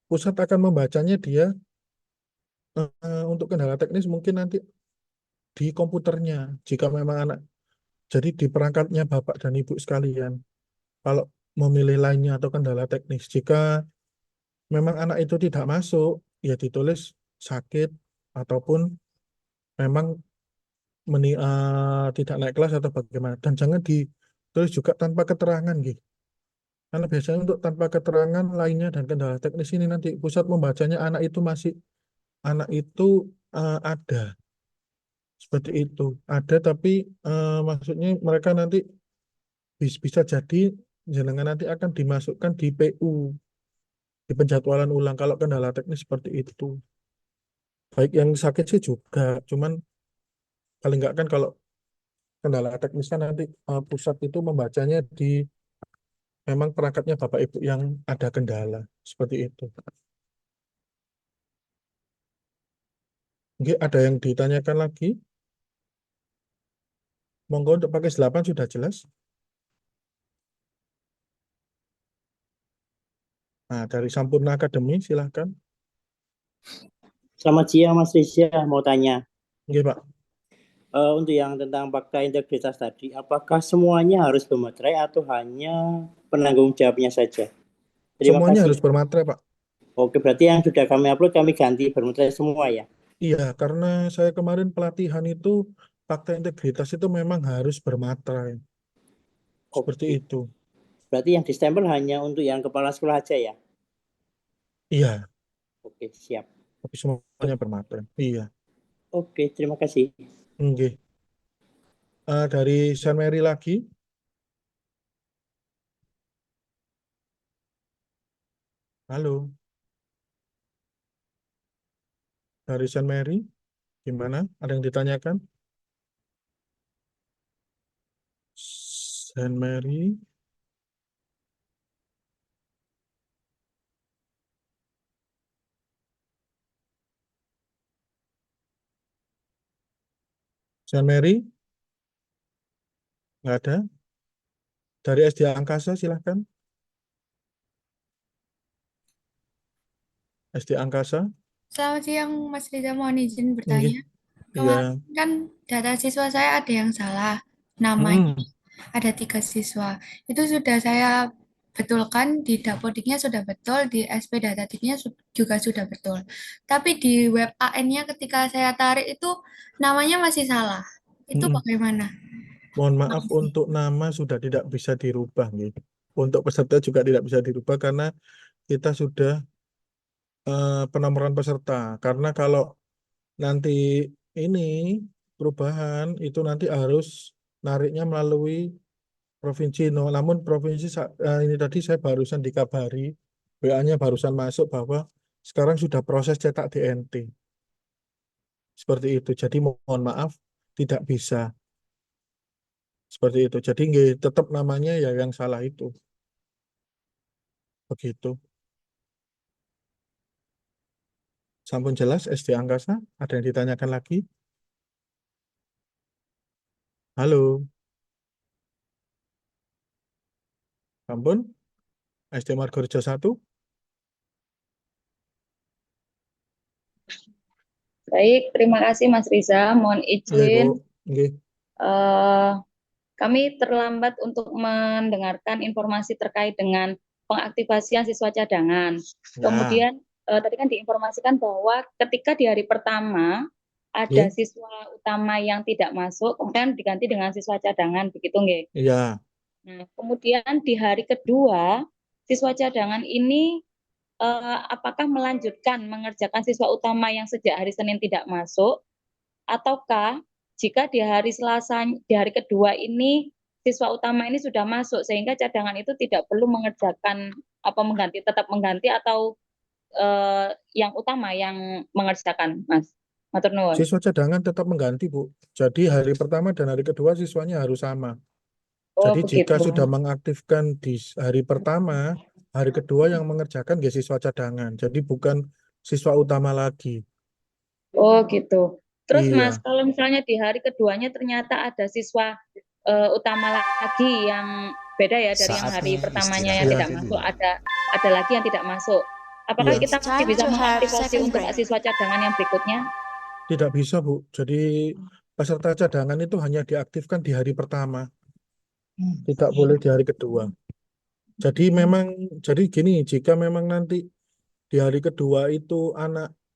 pusat akan membacanya dia untuk kendala teknis mungkin nanti di komputernya, jika memang anak, jadi di perangkatnya Bapak dan Ibu sekalian. Kalau memilih lainnya atau kendala teknis, jika memang anak itu tidak masuk, ya ditulis sakit ataupun memang tidak naik kelas atau bagaimana. Dan jangan ditulis juga tanpa keterangan, gitu. Karena biasanya untuk tanpa keterangan lainnya dan kendala teknis ini nanti pusat membacanya anak itu ada seperti itu. Ada tapi maksudnya mereka nanti bisa jadi jenengan nanti akan dimasukkan di PU, di penjadwalan ulang kalau kendala teknis seperti itu. Baik yang sakit sih juga, cuman paling nggak kan kalau kendala teknis kan nanti pusat itu membacanya di memang perangkatnya Bapak Ibu yang ada kendala seperti itu. Oke, ada yang ditanyakan lagi? Monggo untuk pakai 8 sudah jelas. Nah, dari Sampurna Academy silahkan. Selamat siang Mas Rizya, mau tanya. Oke, Pak. Untuk yang tentang fakta integritas tadi, apakah semuanya harus bermaterai atau hanya penanggung jawabnya saja? Terima Semuanya kasih. harus bermaterai, Pak. Oke, berarti yang sudah kami upload kami ganti bermaterai semua ya? Iya, karena saya kemarin pelatihan itu fakta integritas itu memang harus bermaterai. Seperti Oke, itu. berarti yang distempel hanya untuk yang kepala sekolah aja ya? Iya, Oke, siap. tapi semuanya bermaterai. Iya. Oke, terima kasih. Oke. Dari Saint Mary lagi. Halo. Dari Saint Mary. Gimana? Ada yang ditanyakan? Saint Mary. Saint Mary. Nggak ada. Dari SD Angkasa silahkan. SD Angkasa. Selamat siang, Mas Riza. Mohon izin Oke. bertanya. Iya. Kemarin kan data siswa saya ada yang salah. Namanya Hmm. ada 3 siswa. Itu sudah saya betulkan di Dapodiknya sudah betul, di SP Datatiknya juga sudah betul. Tapi di web AN-nya ketika saya tarik itu namanya masih salah. Itu Hmm. bagaimana? Mohon maaf untuk nama sudah tidak bisa dirubah, gitu. Untuk peserta juga tidak bisa dirubah karena kita sudah penomoran peserta. Karena kalau nanti ini perubahan itu nanti harus nariknya melalui provinsi. No, namun provinsi ini tadi saya barusan dikabari, WA-nya barusan masuk bahwa sekarang sudah proses cetak DNT. Seperti itu. Jadi mohon maaf tidak bisa. Seperti itu. Jadi nggih, tetap namanya ya yang salah itu. Begitu. Sampun jelas SD Angkasa? Ada yang ditanyakan lagi? Halo, sampun? SD Margorejo 1? Baik, terima kasih Mas Riza. Mohon Nggih, izin, Bu. Nggih. eh, kami terlambat untuk mendengarkan informasi terkait dengan pengaktifasian siswa cadangan. Ya. Kemudian tadi kan diinformasikan bahwa ketika di hari pertama ada Nggih. siswa utama yang tidak masuk, kemudian diganti dengan siswa cadangan, begitu nggih? Iya. Nah, kemudian di hari kedua siswa cadangan ini apakah melanjutkan mengerjakan siswa utama yang sejak hari Senin tidak masuk, ataukah jika di hari Selasa, di hari kedua ini siswa utama ini sudah masuk sehingga cadangan itu tidak perlu mengerjakan apa mengganti, tetap mengganti, atau yang utama yang mengerjakan, Mas? Matur nuwun. Siswa cadangan tetap mengganti, Bu. Jadi hari pertama dan hari kedua siswanya harus sama. Oh, Jadi jika begitu. sudah mengaktifkan di hari pertama, hari kedua yang mengerjakan ya siswa cadangan. Jadi bukan siswa utama lagi. Oh, gitu. Terus Mas, Iya. kalau misalnya di hari keduanya ternyata ada siswa utama lagi yang beda ya dari yang hari Saatnya pertamanya yang Iya. tidak istirahat masuk, dulu. ada lagi yang tidak masuk. Apakah Iya. kita It's masih time bisa to have mengaktifasi second untuk break. siswa cadangan yang berikutnya? Tidak bisa, Bu. Jadi peserta cadangan itu hanya diaktifkan di hari pertama. Tidak boleh di hari kedua. Jadi memang, jadi gini, jika memang nanti di hari kedua itu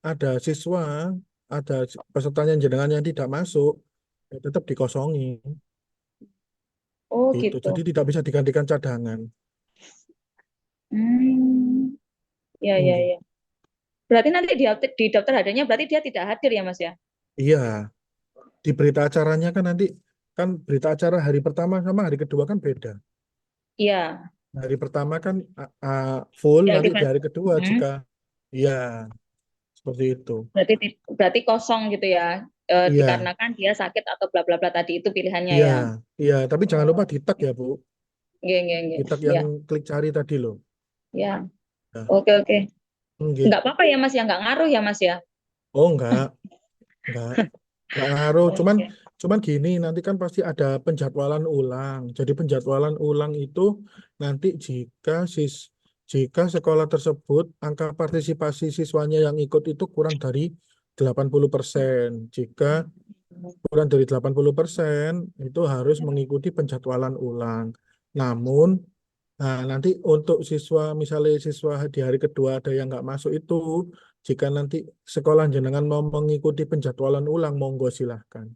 ada siswa, ada pesertanya jenengan yang tidak masuk, ya tetap dikosongi. Oh, Gitu. gitu. Jadi tidak bisa digantikan cadangan. Ya, ya, Nggih. ya. Berarti nanti di daftar hadirnya berarti dia tidak hadir ya, Mas ya? Iya, di berita acaranya kan nanti, kan berita acara hari pertama sama hari kedua kan beda. Iya. Hari pertama kan full, nanti di Diaktifkan. hari kedua jika, iya, seperti itu. Berarti kosong gitu ya. Iya, Dikarenakan dia sakit atau bla bla bla tadi itu pilihannya iya, ya. iya. Tapi jangan lupa Oh, di tag ya, Bu. nggih, nggih, nggih. Di tag yang Ya, klik cari tadi loh. ya. Nah, Oke, oke. nggih. Nggak apa-apa ya, Mas ya, nggak ngaruh ya, Mas ya. Oh, enggak ngaruh. Cuman, Oke. cuman gini, nanti kan pasti ada penjadwalan ulang. Jadi penjadwalan ulang itu nanti jika sekolah tersebut angka partisipasi siswanya yang ikut itu kurang dari 80%. Jika kurang dari 80% itu harus mengikuti penjadwalan ulang. Namun, nanti untuk siswa, misalnya siswa di hari kedua ada yang nggak masuk itu, jika nanti sekolah jenengan mau mengikuti penjadwalan ulang, monggo silahkan.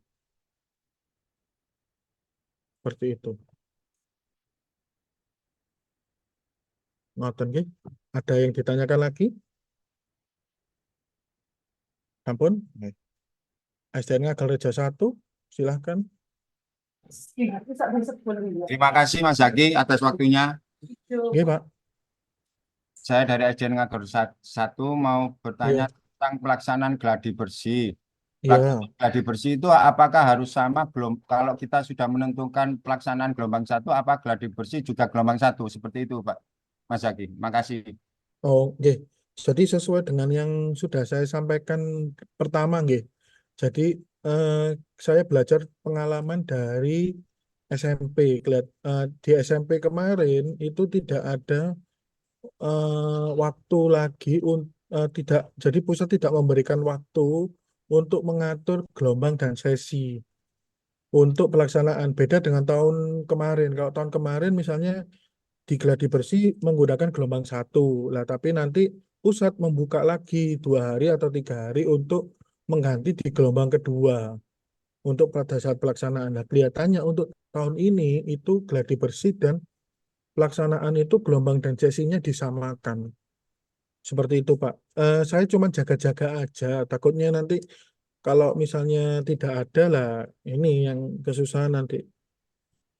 Seperti itu. Ngoten nggih. Ada yang ditanyakan lagi? Ampun. SDN Ngagel Reja 1, silahkan. Terima kasih Mas Zaki atas waktunya. Nggih, Pak. Saya dari SDN Ngagel 1 mau bertanya Iya. tentang pelaksanaan gladi bersih. Iya. Pelaksanaan gladi bersih itu apakah harus sama kalau kita sudah menentukan pelaksanaan gelombang 1, apa gladi bersih juga gelombang 1 seperti itu, Pak Mas Zaki. Makasih. Oh, nggih. Jadi sesuai dengan yang sudah saya sampaikan pertama, nggih. Jadi saya belajar pengalaman dari SMP. Di SMP kemarin itu tidak ada waktu lagi tidak. Jadi pusat tidak memberikan waktu untuk mengatur gelombang dan sesi untuk pelaksanaan. Beda dengan tahun kemarin. Kalau tahun kemarin misalnya di gladi bersih menggunakan gelombang 1 lah, tapi nanti pusat membuka lagi 2 hari atau 3 hari untuk mengganti di gelombang kedua untuk pada saat pelaksanaan. Nah, kelihatannya untuk tahun ini itu gladi bersih dan pelaksanaan itu gelombang dan sesinya disamakan. Seperti itu, Pak. Saya cuma jaga-jaga aja, takutnya nanti kalau misalnya tidak ada lah, ini yang kesusahan nanti.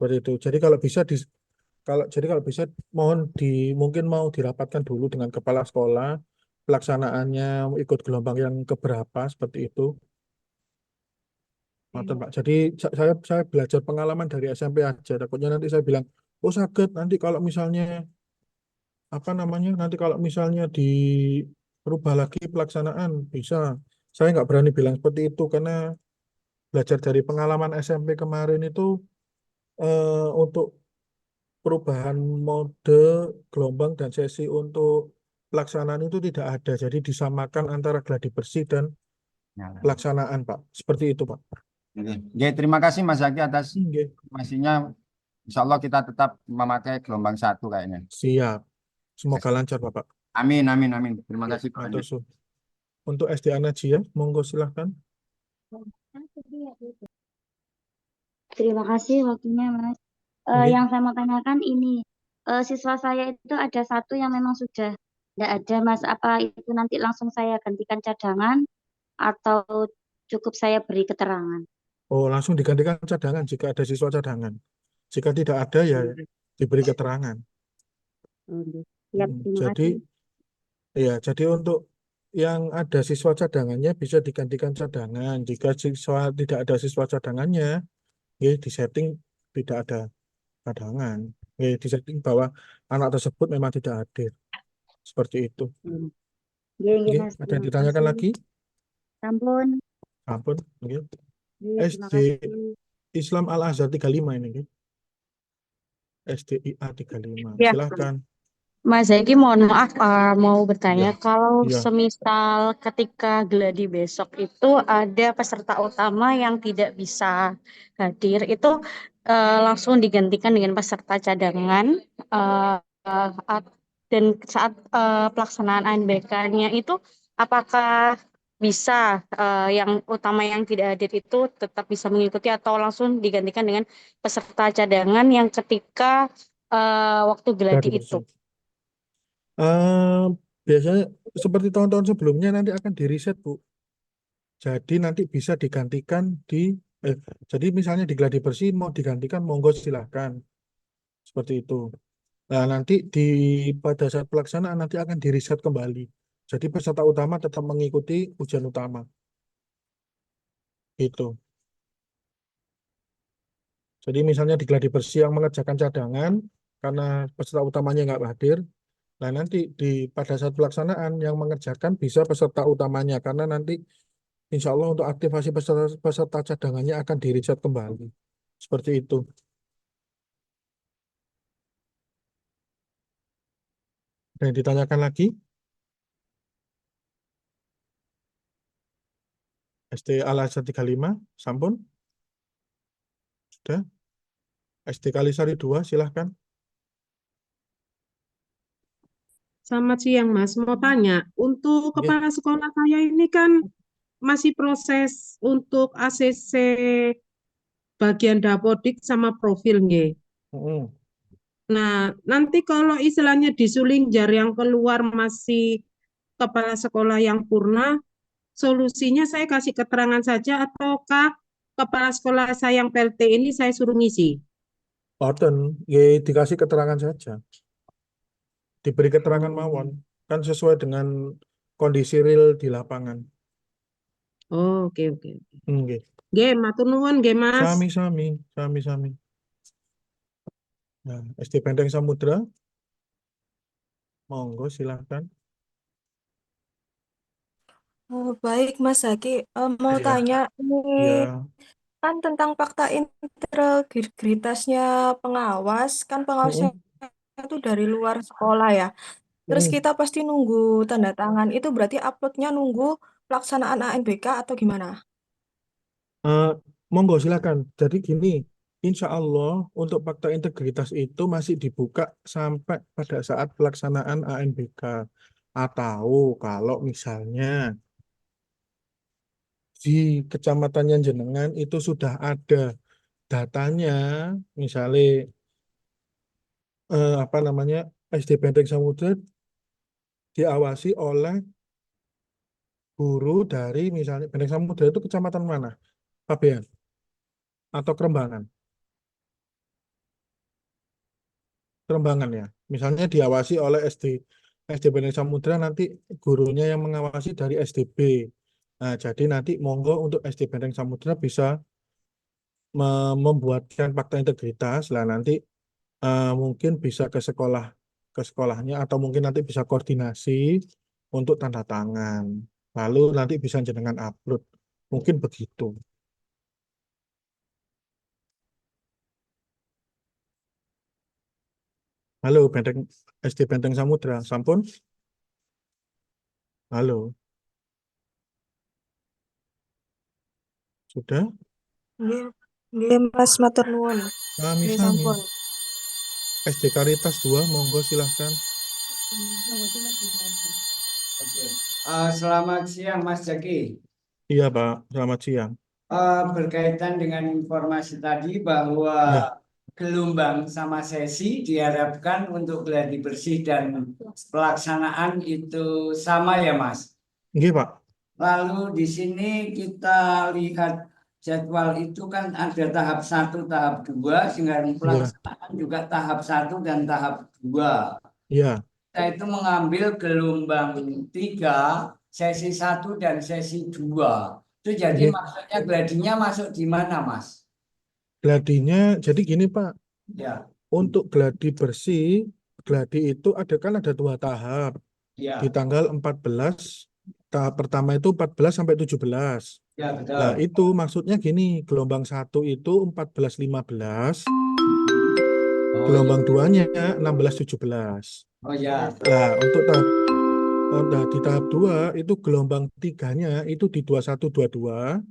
Seperti itu. Jadi kalau bisa mohon mungkin mau dirapatkan dulu dengan kepala sekolah pelaksanaannya ikut gelombang yang keberapa seperti itu. Ngoten, Pak. Jadi saya belajar pengalaman dari SMP aja. Takutnya nanti saya bilang, oh sakit nanti kalau misalnya apa namanya nanti kalau misalnya dirubah lagi pelaksanaan bisa. Saya nggak berani bilang seperti itu karena belajar dari pengalaman SMP kemarin itu untuk perubahan mode gelombang dan sesi untuk pelaksanaan itu tidak ada. Jadi disamakan antara gladi bersih dan Nyala. pelaksanaan, Pak. Seperti itu, Pak. Oke. Oke, terima kasih Mas Zaki atas Oke. informasinya. Insya Allah kita tetap memakai gelombang 1 kayaknya. Siap. Semoga lancar, Bapak. Amin, amin, amin. Terima kasih Pak. Matur suwun. Untuk SD Anajia, monggo silahkan. Terima kasih waktunya, Mas. Oke. Yang saya mau tanyakan ini, siswa saya itu ada satu yang memang sudah tidak ada, Mas. Apa itu nanti langsung saya gantikan cadangan atau cukup saya beri keterangan? Oh, langsung digantikan cadangan jika ada siswa cadangan. Jika tidak ada, ya diberi keterangan. Siap, terima Jadi, kasih. jadi untuk yang ada siswa cadangannya bisa digantikan cadangan. Jika siswa tidak ada siswa cadangannya, ya disetting tidak ada cadangan. Ya disetting bahwa anak tersebut memang tidak hadir. Seperti itu. Nggih, nggih, Oke, Mas. ada yang Terima ditanyakan kasih. lagi? Ampun. Ampun. Oke. Nggih, terima SD kasih. Islam Al Azhar 35 ini. Oke. SDIA 35. Ya, Silahkan. Mas Zaiki mohon maaf mau bertanya, Iya, kalau iya. semisal ketika gladi besok itu ada peserta utama yang tidak bisa hadir, itu langsung digantikan dengan peserta cadangan eh, dan saat pelaksanaan ANBK-nya itu apakah bisa yang utama yang tidak hadir itu tetap bisa mengikuti atau langsung digantikan dengan peserta cadangan yang ketika waktu gladi Gladi itu? bersih. Eh, biasanya seperti tahun-tahun sebelumnya nanti akan di-reset, Bu. Jadi nanti bisa digantikan jadi misalnya di gladi bersih mau digantikan, monggo silahkan. Seperti itu. Nah, nanti pada saat pelaksanaan nanti akan di-reset kembali. Jadi peserta utama tetap mengikuti ujian utama. Itu. Jadi misalnya di gladi bersih yang mengerjakan cadangan, karena peserta utamanya nggak hadir, nah nanti pada saat pelaksanaan yang mengerjakan bisa peserta utamanya, karena nanti insya Allah untuk aktivasi peserta cadangannya akan di-reset kembali. Seperti itu. Dan ditanyakan lagi, SD Al-Azhar 35, sampun? Sudah? SD Kalisari 2, silahkan. Selamat siang, Mas. Mau tanya, untuk Oke. kepala sekolah saya ini kan masih proses untuk ACC bagian dapodik sama profil, nggih. Mm-mm. Nah, nanti kalau istilahnya disuling jar yang keluar masih kepala sekolah yang purna, solusinya saya kasih keterangan saja ataukah kepala sekolah saya yang PLT ini saya suruh ngisi? Boten, ya dikasih keterangan saja. Diberi keterangan mawon. Kan sesuai dengan kondisi real di lapangan. Oh, oke, oke. Nggih. Nggih, matur nuwun nggih, Mas. Sami. Nah, SD Benteng Samudra, monggo silahkan. Oh, baik, Mas Zaki. Mau Iya, tanya, ini iya. kan tentang fakta integritasnya pengawas, kan pengawasnya Mm-mm, itu dari luar sekolah ya. Terus mm-mm. kita pasti nunggu tanda tangan, itu berarti uploadnya nunggu pelaksanaan ANBK atau gimana? Eh, monggo silakan. Jadi gini, insya Allah untuk fakta integritas itu masih dibuka sampai pada saat pelaksanaan ANBK. Atau kalau misalnya di kecamatannya jenengan itu sudah ada datanya, misalnya apa namanya SD Benteng Samudra diawasi oleh guru dari misalnya Benteng Samudra itu kecamatan mana? Pabean atau Kerembangan? Kerembangan ya. Misalnya diawasi oleh SD Benteng Samudra, nanti gurunya yang mengawasi dari SDB. Nah, jadi nanti monggo untuk SD Benteng Samudra bisa membuatkan fakta integritas lah, nanti mungkin bisa ke sekolahnya atau mungkin nanti bisa koordinasi untuk tanda tangan. Lalu nanti bisa jenengan upload. Mungkin begitu. Halo, SD Benteng Samudra, sampun? Halo. Sudah? Nggih, nggih Mas matur nuwun. Nggih Sami-sami. sampun. SD Karitas 2, monggo silahkan. Oke. Selamat siang Mas Jaki. Iya Pak, selamat siang. Berkaitan dengan informasi tadi bahwa Ya, gelombang sama sesi diharapkan untuk gladi bersih dan pelaksanaan itu sama ya Mas. nggih Pak. Lalu di sini kita lihat jadwal itu kan ada tahap 1, tahap 2, sehingga Iya, pelaksanaan juga tahap 1 dan tahap 2. iya. Kita itu mengambil gelombang 3, sesi 1 dan sesi 2. Itu jadi Nggih. maksudnya gladinya masuk di mana, Mas? Gladinya jadi gini Pak, Ya, untuk gladi bersih, gladi itu ada 2 tahap. ya, Di tanggal 14, tahap pertama itu 14 sampai 17. ya Nah, betul. itu maksudnya gini, gelombang 1 itu 14-15, Oh gelombang iya. 2-nya 16-17. Oh ya. Nah, di tahap 2 itu gelombang 3-nya itu di 21-22,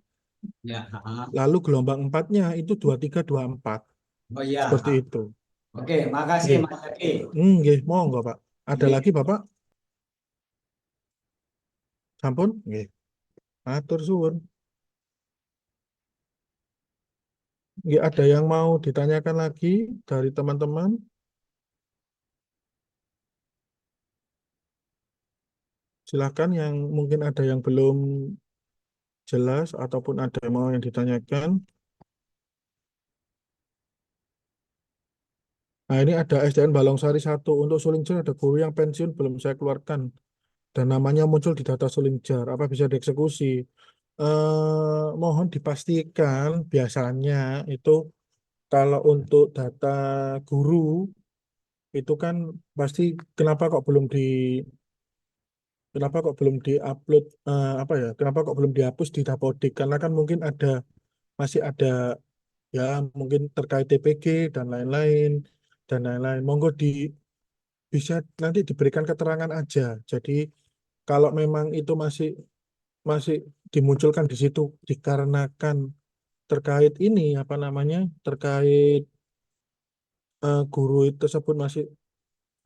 Ya. lalu gelombang 4-nya itu 23-24. Oh ya. Seperti itu. Oke, makasih Nggih. Mas Zaki. Nggih, monggo Pak. Ada Nggih. lagi Bapak? Sampun? Nggih. Matur suwun. Nggih, ada yang mau ditanyakan lagi dari teman-teman? Silakan yang mungkin ada yang belum jelas ataupun ada yang mau yang ditanyakan. Nah, ini ada SDN Balongsari 1. Untuk Sulingjar ada guru yang pensiun belum saya keluarkan. Dan namanya muncul di data Sulingjar. Apa bisa dieksekusi? Mohon dipastikan biasanya itu kalau untuk data guru itu kan pasti kenapa kok belum diupload apa ya? Kenapa kok belum dihapus di Dapodik? Karena kan mungkin masih ada ya mungkin terkait TPG dan lain-lain dan lain-lain. Monggo bisa nanti diberikan keterangan aja. Jadi kalau memang itu masih masih dimunculkan di situ dikarenakan terkait ini apa namanya terkait guru tersebut masih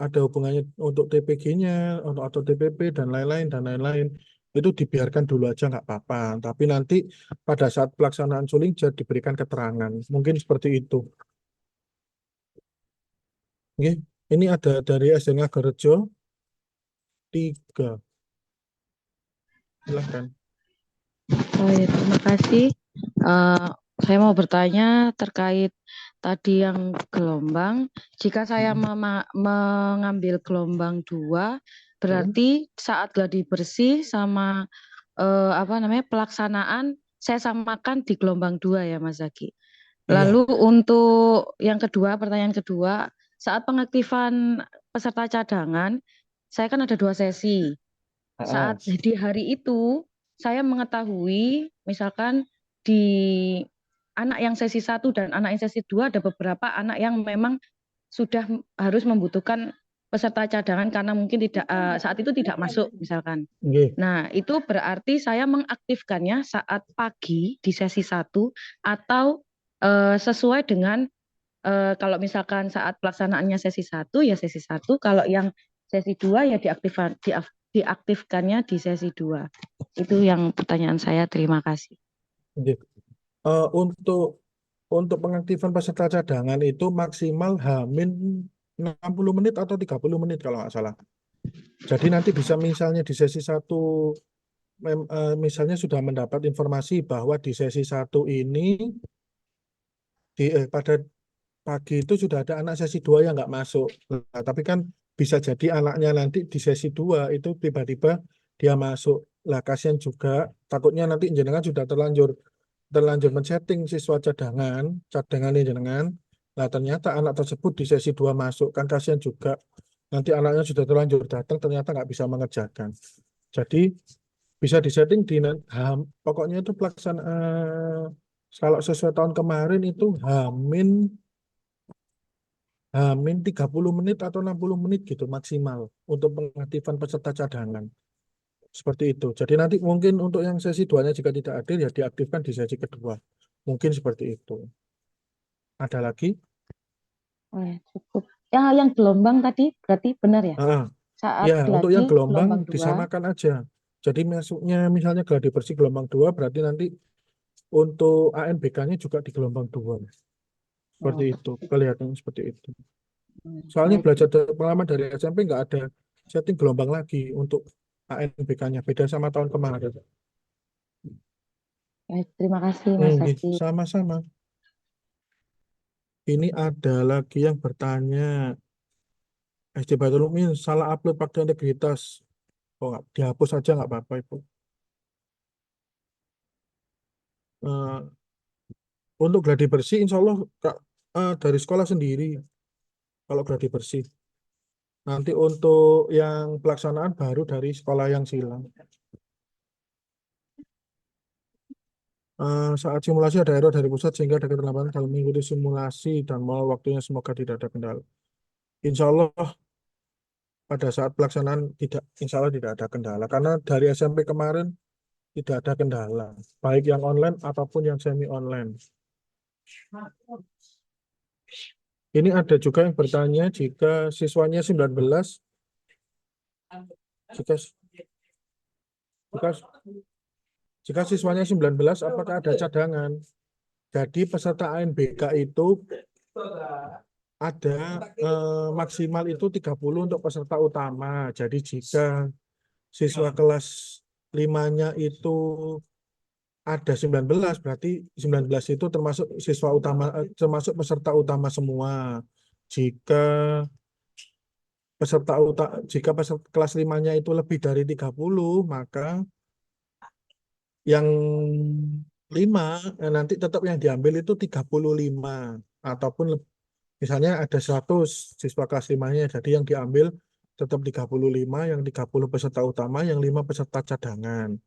ada hubungannya untuk TPG-nya atau TPP dan lain-lain itu dibiarkan dulu aja nggak apa-apa. Tapi nanti pada saat pelaksanaan Sulingjar diberikan keterangan. Mungkin seperti itu. Nggih. Ini ada dari SD Ngagrejo 3. Silahkan. Oh ya, terima kasih. Saya mau bertanya terkait tadi yang gelombang. Jika saya mengambil gelombang 2, berarti saat gladi bersih sama pelaksanaan saya samakan di gelombang 2 ya Mas Zaki. Iya. Lalu untuk yang kedua, pertanyaan kedua, saat pengaktifan peserta cadangan, saya kan ada 2 sesi. Saat di hari itu saya mengetahui misalkan di anak yang sesi 1 dan anak yang sesi 2 ada beberapa anak yang memang sudah harus membutuhkan peserta cadangan karena mungkin tidak saat itu tidak masuk misalkan. Nggih. Nah, itu berarti saya mengaktifkannya saat pagi di sesi 1 atau sesuai dengan kalau misalkan saat pelaksanaannya sesi 1 ya sesi 1, kalau yang sesi 2 ya diaktifkannya di sesi 2. Itu yang pertanyaan saya. Terima kasih. Nggih. Untuk pengaktifan peserta cadangan itu maksimal H-60 menit atau 30 menit kalau nggak salah. Jadi nanti bisa misalnya di sesi 1 misalnya sudah mendapat informasi bahwa di sesi 1 ini pada pagi itu sudah ada anak sesi 2 yang nggak masuk. Nah, tapi kan bisa jadi anaknya nanti di sesi 2 itu tiba-tiba dia masuk. Lah kasihan juga, takutnya nanti jenengan sudah terlanjur men-setting siswa cadangan jenengan. Nah, ternyata anak tersebut di sesi 2 masuk, kan kasihan juga. Nanti anaknya sudah terlanjur datang, ternyata nggak bisa mengerjakan. Jadi bisa disetting pokoknya itu pelaksanaan kalau sesuai tahun kemarin itu H-30 menit atau 60 menit gitu maksimal untuk pengaktifan peserta cadangan. Seperti itu. Jadi nanti mungkin untuk yang sesi 2-nya jika tidak hadir ya diaktifkan di sesi kedua. Mungkin seperti itu. Ada lagi? Oh ya, cukup. Yang gelombang tadi berarti benar ya? Ah, Saat ya, untuk yang gladi gelombang gelombang 2. disamakan aja. Jadi masuknya misalnya gladi bersih gelombang 2 berarti nanti untuk ANBK-nya juga di gelombang 2. Seperti itu. Kelihatan seperti itu. Soalnya Baik, belajar pengalaman dari SMP nggak ada setting gelombang lagi untuk ANBK-nya. Beda sama tahun kemarin. baik. Terima kasih Mas Zaki. Sama-sama. Ini ada lagi yang bertanya. SD Baitul Mukmin salah upload fakta integritas. Oh, nggak, dihapus aja nggak apa-apa itu. Untuk gladi bersih, insya Allah Kak, dari sekolah sendiri. Kalau gladi bersih. Nanti untuk yang pelaksanaan baru dari sekolah yang silang. Saat simulasi ada error dari pusat sehingga ada keterlambatan dalam mengikuti simulasi dan mau waktunya semoga tidak ada kendala. Insya Allah pada saat pelaksanaan insya Allah tidak ada kendala karena dari SMP kemarin tidak ada kendala baik yang online ataupun yang semi online. Ini ada juga yang bertanya jika siswanya 19 jika siswanya 19 apakah ada cadangan? Jadi peserta ANBK itu ada maksimal itu 30 untuk peserta utama. Jadi jika siswa kelas 5-nya itu ada 19, berarti 19 itu termasuk siswa utama, termasuk peserta utama semua. Jika peserta kelas 5-nya itu lebih dari 30, maka yang 5 nanti tetap yang diambil itu 35 ataupun misalnya ada 100 siswa kelas 5-nya, jadi yang diambil tetap 35, yang 30 peserta utama, yang 5 peserta cadangan.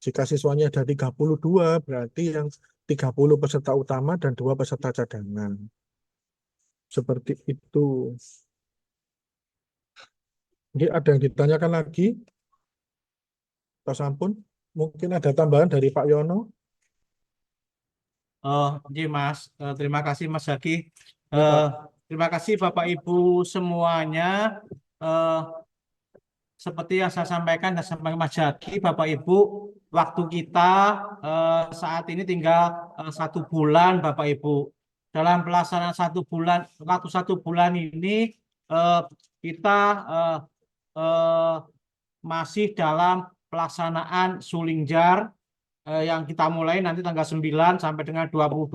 Jika siswanya ada 32, berarti yang 30 peserta utama dan 2 peserta cadangan. Seperti itu. Jadi ada yang ditanyakan lagi? Atau sampun? Mungkin ada tambahan dari Pak Yono? Mas, terima kasih Mas Zaki. Ya, Pak. Terima kasih Bapak Ibu semuanya. Seperti yang saya sampaikan dan sampaikan Mas Zaki, Bapak Ibu, waktu kita saat ini tinggal 1 bulan, Bapak Ibu. Dalam pelaksanaan 1 bulan, waktu 1 bulan ini kita masih dalam pelaksanaan Sulingjar yang kita mulai nanti tanggal 9 sampai dengan 22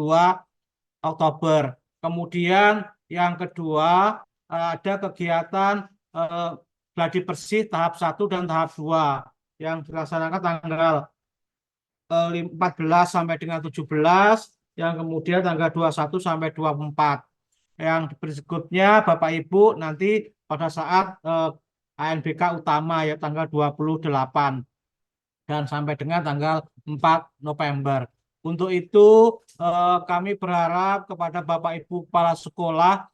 Oktober. Kemudian yang kedua ada kegiatan gladi bersih tahap 1 dan tahap 2 yang dilaksanakan tanggal 14 sampai dengan 17, yang kemudian tanggal 21 sampai 24. Yang berikutnya Bapak Ibu nanti pada saat ANBK utama ya tanggal 28 dan sampai dengan tanggal 4 November. Untuk itu kami berharap kepada Bapak Ibu kepala sekolah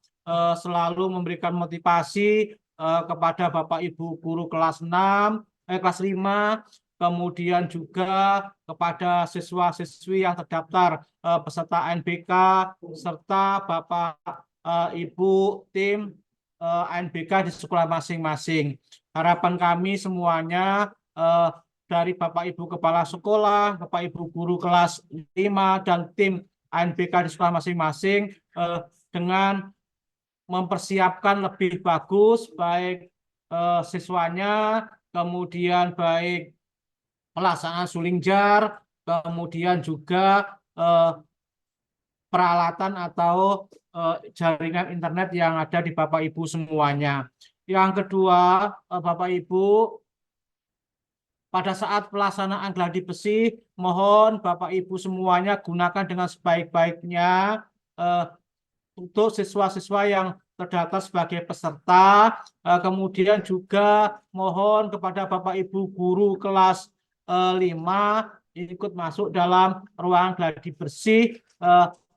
selalu memberikan motivasi kepada Bapak Ibu guru kelas 5, kemudian juga kepada siswa-siswi yang terdaftar peserta ANBK serta Bapak Ibu tim ANBK di sekolah masing-masing. Harapan kami semuanya dari Bapak Ibu kepala sekolah, Bapak Ibu guru kelas 5 dan tim ANBK di sekolah masing-masing dengan mempersiapkan lebih bagus baik siswanya, kemudian baik pelaksanaan Sulingjar, kemudian juga peralatan atau jaringan internet yang ada di Bapak Ibu semuanya. Yang kedua, Bapak Ibu, pada saat pelaksanaan gladi bersih, mohon Bapak Ibu semuanya gunakan dengan sebaik-baiknya untuk siswa-siswa yang terdaftar sebagai peserta. Kemudian juga mohon kepada Bapak Ibu guru kelas 5 ikut masuk dalam ruang gladi bersih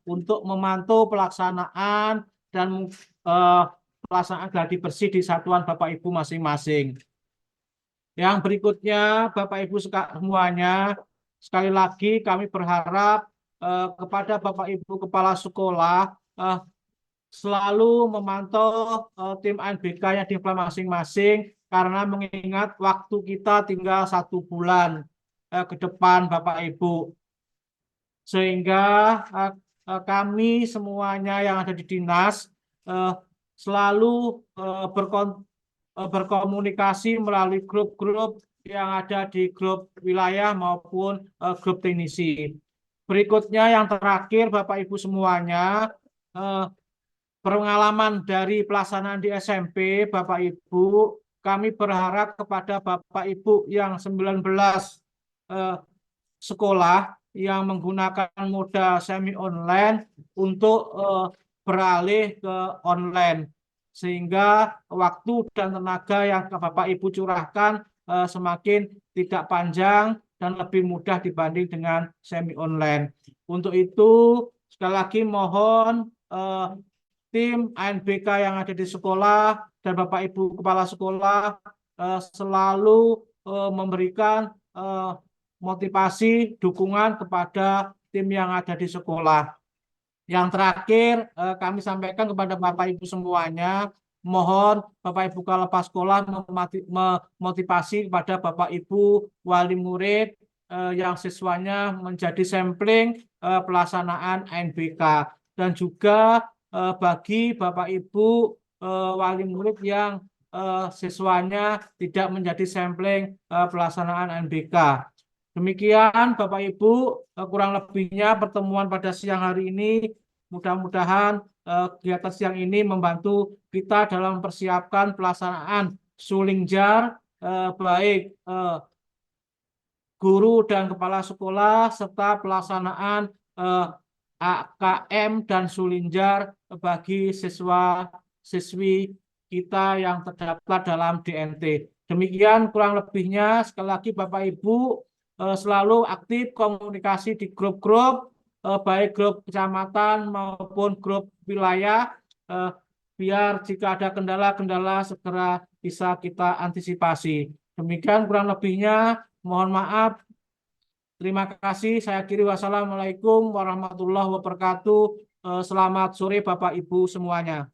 untuk memantau pelaksanaan dan pelaksanaan gladi bersih di satuan Bapak Ibu masing-masing. Yang berikutnya, Bapak Ibu semuanya, sekali lagi kami berharap kepada Bapak Ibu Kepala Sekolah selalu memantau tim ANBK-nya di masing-masing, karena mengingat waktu kita tinggal 1 bulan ke depan Bapak Ibu. Sehingga kami semuanya yang ada di dinas selalu berkomunikasi melalui grup-grup yang ada di grup wilayah maupun grup teknisi. Berikutnya yang terakhir Bapak Ibu semuanya, pengalaman dari pelaksanaan di SMP Bapak Ibu, kami berharap kepada Bapak Ibu yang 19 sekolah yang menggunakan moda semi online untuk beralih ke online, sehingga waktu dan tenaga yang Bapak Ibu curahkan semakin tidak panjang dan lebih mudah dibanding dengan semi online. Untuk itu sekali lagi mohon tim ANBK yang ada di sekolah dan Bapak Ibu Kepala Sekolah selalu memberikan motivasi, dukungan kepada tim yang ada di sekolah. Yang terakhir, kami sampaikan kepada Bapak Ibu semuanya, mohon Bapak Ibu Kepala Sekolah memotivasi kepada Bapak Ibu wali murid yang siswanya menjadi sampling pelaksanaan ANBK, dan juga bagi Bapak Ibu wali murid yang siswanya tidak menjadi sampling pelaksanaan ANBK. Demikian Bapak Ibu, kurang lebihnya pertemuan pada siang hari ini. Mudah-mudahan kegiatan siang ini membantu kita dalam mempersiapkan pelaksanaan Sulingjar, baik guru dan kepala sekolah, serta pelaksanaan AKM dan Sulingjar bagi siswa-siswi kita yang terdaftar dalam DNT. Demikian kurang lebihnya. Sekali lagi Bapak Ibu selalu aktif komunikasi di grup-grup, baik grup kecamatan maupun grup wilayah, biar jika ada kendala-kendala segera bisa kita antisipasi. Demikian kurang lebihnya, mohon maaf. Terima kasih. Saya akhiri. Wassalamualaikum warahmatullahi wabarakatuh. Selamat sore Bapak Ibu semuanya.